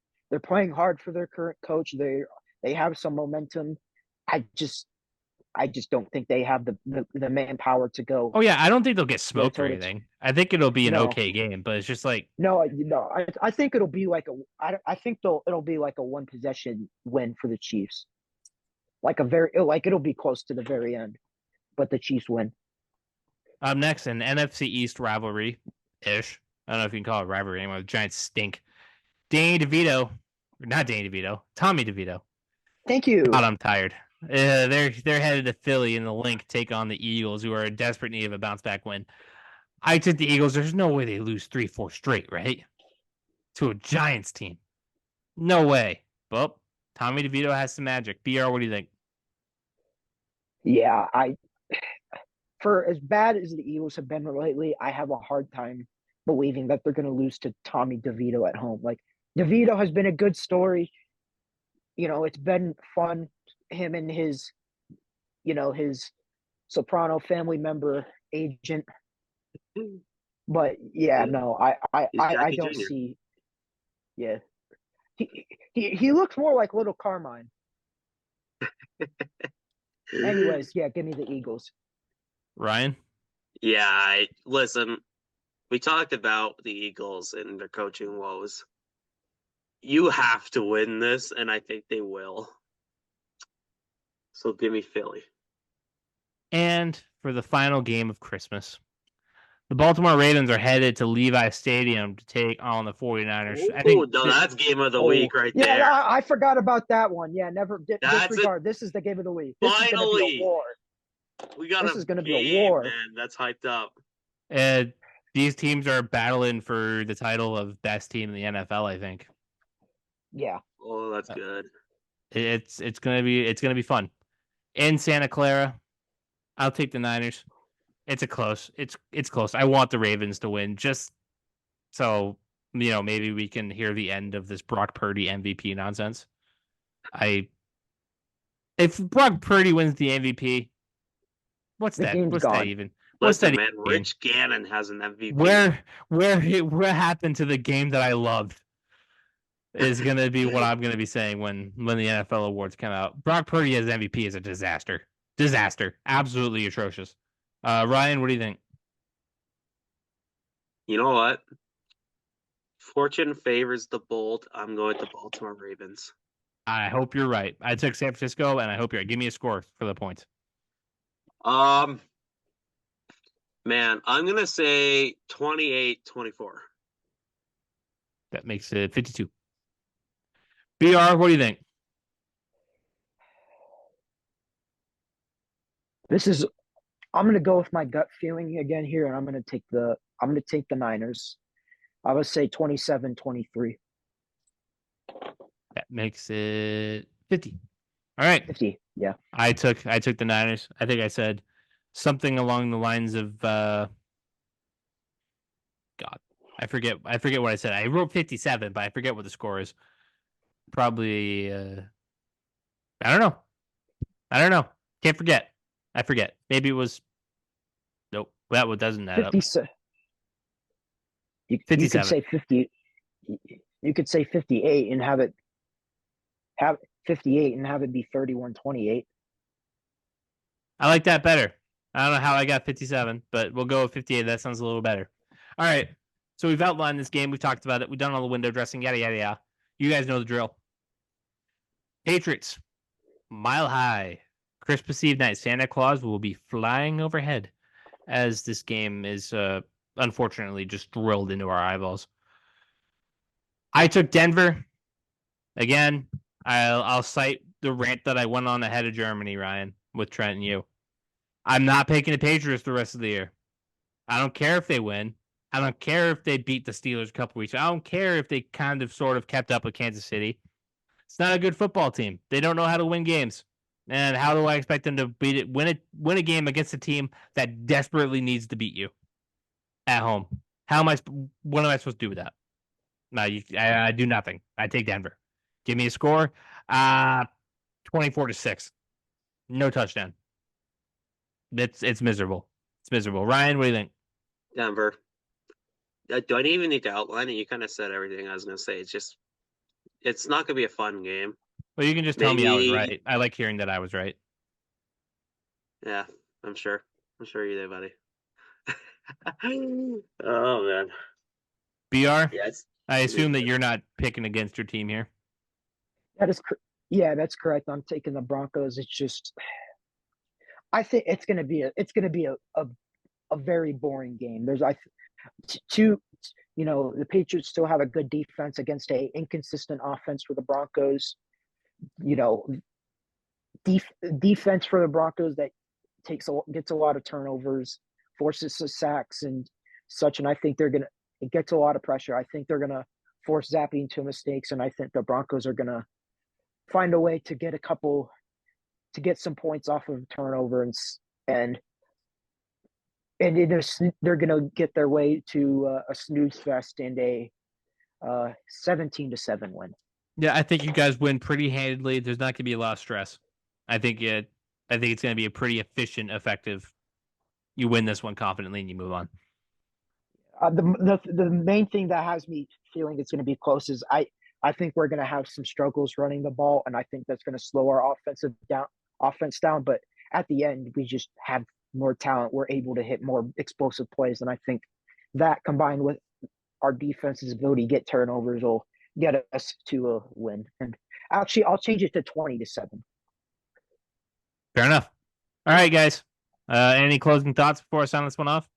playing hard for their current coach. They have some momentum. I just don't think they have the manpower to go. Oh yeah, I don't think they'll get smoked or anything. I think it'll be an okay game, but it's just like no. I think it'll be like it'll be like a one possession win for the Chiefs. It'll be close to the very end, but the Chiefs win. Next, an NFC East rivalry-ish. I don't know if you can call it rivalry anymore. The Giants stink. Tommy DeVito. Thank you. God, I'm tired. They're headed to Philly in the Link, take on the Eagles, who are in desperate need of a bounce back win. I took the Eagles. There's no way they lose 3-4 straight, right? To a Giants team. No way. Well, Tommy DeVito has some magic. BR, what do you think? Yeah, for as bad as the Eagles have been lately, I have a hard time believing that they're going to lose to Tommy DeVito at home. Like, DeVito has been a good story. It's been fun. Him and his Soprano family member agent. But yeah, no, I don't Jr. see. Yeah, he looks more like Little Carmine. Anyways, yeah, give me the Eagles. Ryan? Yeah, listen, we talked about the Eagles and their coaching woes. You have to win this, and I think they will. So give me Philly. And for the final game of Christmas, the Baltimore Ravens are headed to Levi Stadium to take on the 49ers. I Oh, think no, that's game of the Oh, week right yeah, there. I forgot about that one. Yeah, never That's it. disregard. This is the game of the week. This is going to be a Finally, war. we got This a is going to be a game, war. man. That's hyped up. these teams are battling for the title of best team in the NFL, I think. Yeah. Oh, that's good. It's gonna be fun. In Santa Clara, I'll take the Niners. It's close. It's close. I want the Ravens to win, just so maybe we can hear the end of this Brock Purdy MVP nonsense. If Brock Purdy wins the MVP, what's The that? game's What's that gone. even? What's Listen, that man, even? Rich Gannon has an MVP. Where happened to the game that I loved is going to be what I'm going to be saying when the NFL awards come out. Brock Purdy as MVP is a disaster. Absolutely atrocious. Ryan, what do you think? You know what? Fortune favors the bold. I'm going to Baltimore Ravens. I hope you're right. I took San Francisco, and I hope you're right. Give me a score for the points. Man, I'm going to say 28-24. That makes it 52. BR, what do you think? I'm going to go with my gut feeling again here, and I'm going to take the Niners. I would say 27-23. That makes it 50. All right. 50. Yeah. I took the Niners. I think I said something along the lines of God. I forget what I said. I wrote 57, but I forget what the score is. Probably I don't know. Can't forget. I forget. Maybe it was nope. That one doesn't add up. 50. You could 57. say 50. You could say 58 and have 58 and have it be 31-28. I like that better. I don't know how I got 57, but we'll go with 58. That sounds a little better. All right. So we've outlined this game. We've talked about it. We've done all the window dressing, yada, yada, yada. You guys know the drill. Patriots, Mile High. Christmas Eve night. Santa Claus will be flying overhead as this game is unfortunately just drilled into our eyeballs. I took Denver. Again, I'll cite the rant that I went on ahead of Germany, Ryan, with Trent and you. I'm not picking the Patriots the rest of the year. I don't care if they win. I don't care if they beat the Steelers a couple weeks. I don't care if they kind of sort of kept up with Kansas City. It's not a good football team. They don't know how to win games. And how do I expect them to win a game against a team that desperately needs to beat you at home? What am I supposed to do with that? No, I do nothing. I take Denver. Give me a score. 24-6. No touchdown. It's miserable. It's miserable. Ryan, what do you think? Denver. Do I even need to outline it? You kind of said everything I was going to say. It's not going to be a fun game. Well, you can just tell me I was right. I like hearing that I was right. Yeah, I'm sure. I'm sure you did, buddy. Oh, man. BR? Yes. I assume that you're not picking against your team here. That's correct. I'm taking the Broncos. It's just, I think it's going to be a very boring game. The Patriots still have a good defense against a inconsistent offense for the Broncos. Defense for the Broncos that gets a lot of turnovers, forces some sacks and such, and I think it gets a lot of pressure. I think they're gonna force Zappe into mistakes, and I think the Broncos are gonna find a way to get some points off of turnover and they're gonna get their way to a snooze fest and a 17-7 win. Yeah, I think you guys win pretty handedly. There's not going to be a lot of stress. I think it's going to be a pretty efficient, effective. You win this one confidently and you move on. The main thing that has me feeling it's going to be close is I think we're going to have some struggles running the ball, and I think that's going to slow our offense down. But at the end, we just have more talent. We're able to hit more explosive plays, and I think that combined with our defense's ability to get turnovers will get us to a win. And actually, I'll change it to 20-7. Fair enough. All right, guys. Any closing thoughts before I sign this one off?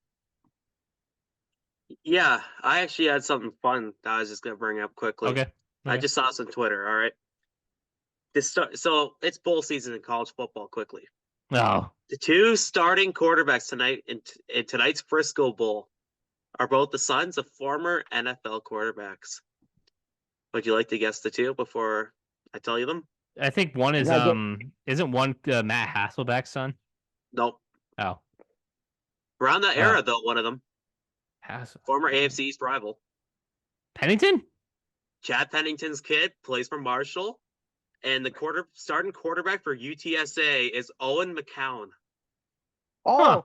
Yeah, I actually had something fun that I was just gonna bring up quickly. Okay. I just saw this on Twitter. All right. So it's bowl season in college football. Quickly, Oh, the two starting quarterbacks tonight in tonight's Frisco Bowl are both the sons of former NFL quarterbacks. Would you like to guess the two before I tell you them? I think one is isn't one Matt Hasselbeck's son? Nope. Oh, Around that era, though, one of them, Hassel. former AFC East rival. Pennington? Chad Pennington's kid plays for Marshall, and the starting quarterback for UTSA is Owen McCown. Oh,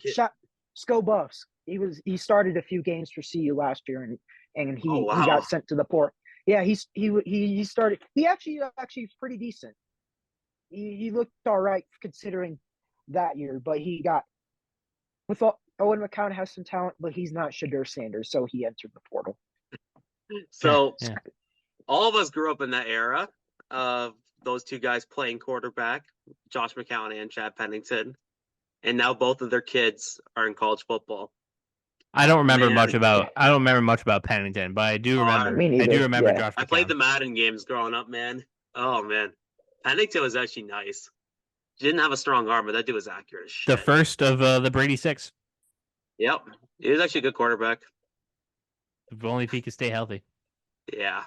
Sko Buffs. He started a few games for CU last year, and he got sent to the port. Yeah, he started. He actually is pretty decent. He looked all right considering that year, but he got Owen McCown has some talent, but he's not Shadur Sanders, so he entered the portal. So all of us grew up in that era of those two guys playing quarterback, Josh McCown and Chad Pennington, and now both of their kids are in college football. I don't remember much about Pennington, but I do remember Josh McCown. I played the Madden games growing up, man. Oh man, Pennington was actually nice. He didn't have a strong arm, but that dude was accurate as shit. The first of the Brady Six. Yep, he was actually a good quarterback. If only if he could stay healthy. Yeah.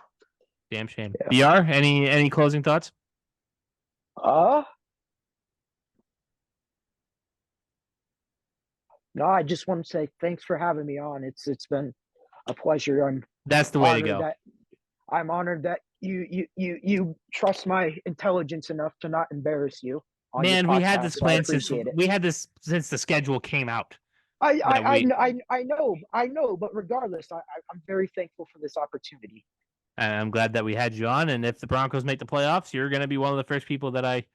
Damn shame. BR, any closing thoughts? No, I just want to say thanks for having me on. It's been a pleasure. That's the way to go. I'm honored that you trust my intelligence enough to not embarrass you. Man, we had this plan since the schedule came out. I know, but regardless, I'm very thankful for this opportunity. And I'm glad that we had you on. And if the Broncos make the playoffs, you're going to be one of the first people that I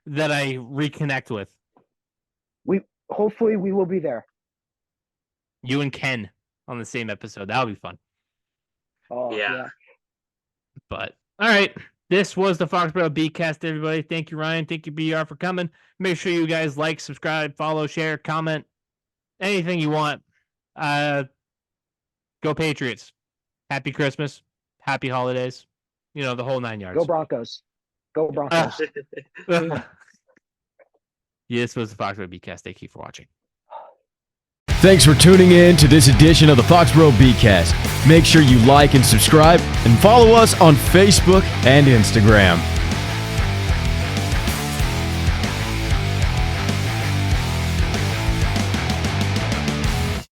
reconnect with. Hopefully we will be there. You and Ken on the same episode. That'll be fun. Oh yeah. But all right. This was the Foxboro BeatCast, everybody. Thank you, Ryan. Thank you, BR, for coming. Make sure you guys like, subscribe, follow, share, comment, anything you want. Go Patriots. Happy Christmas. Happy holidays. You know, the whole 9 yards. Go Broncos. Go Broncos. This was the Foxboro BeatCast. Thank you for watching. Thanks for tuning in to this edition of the Foxboro BeatCast. Make sure you like and subscribe and follow us on Facebook and Instagram.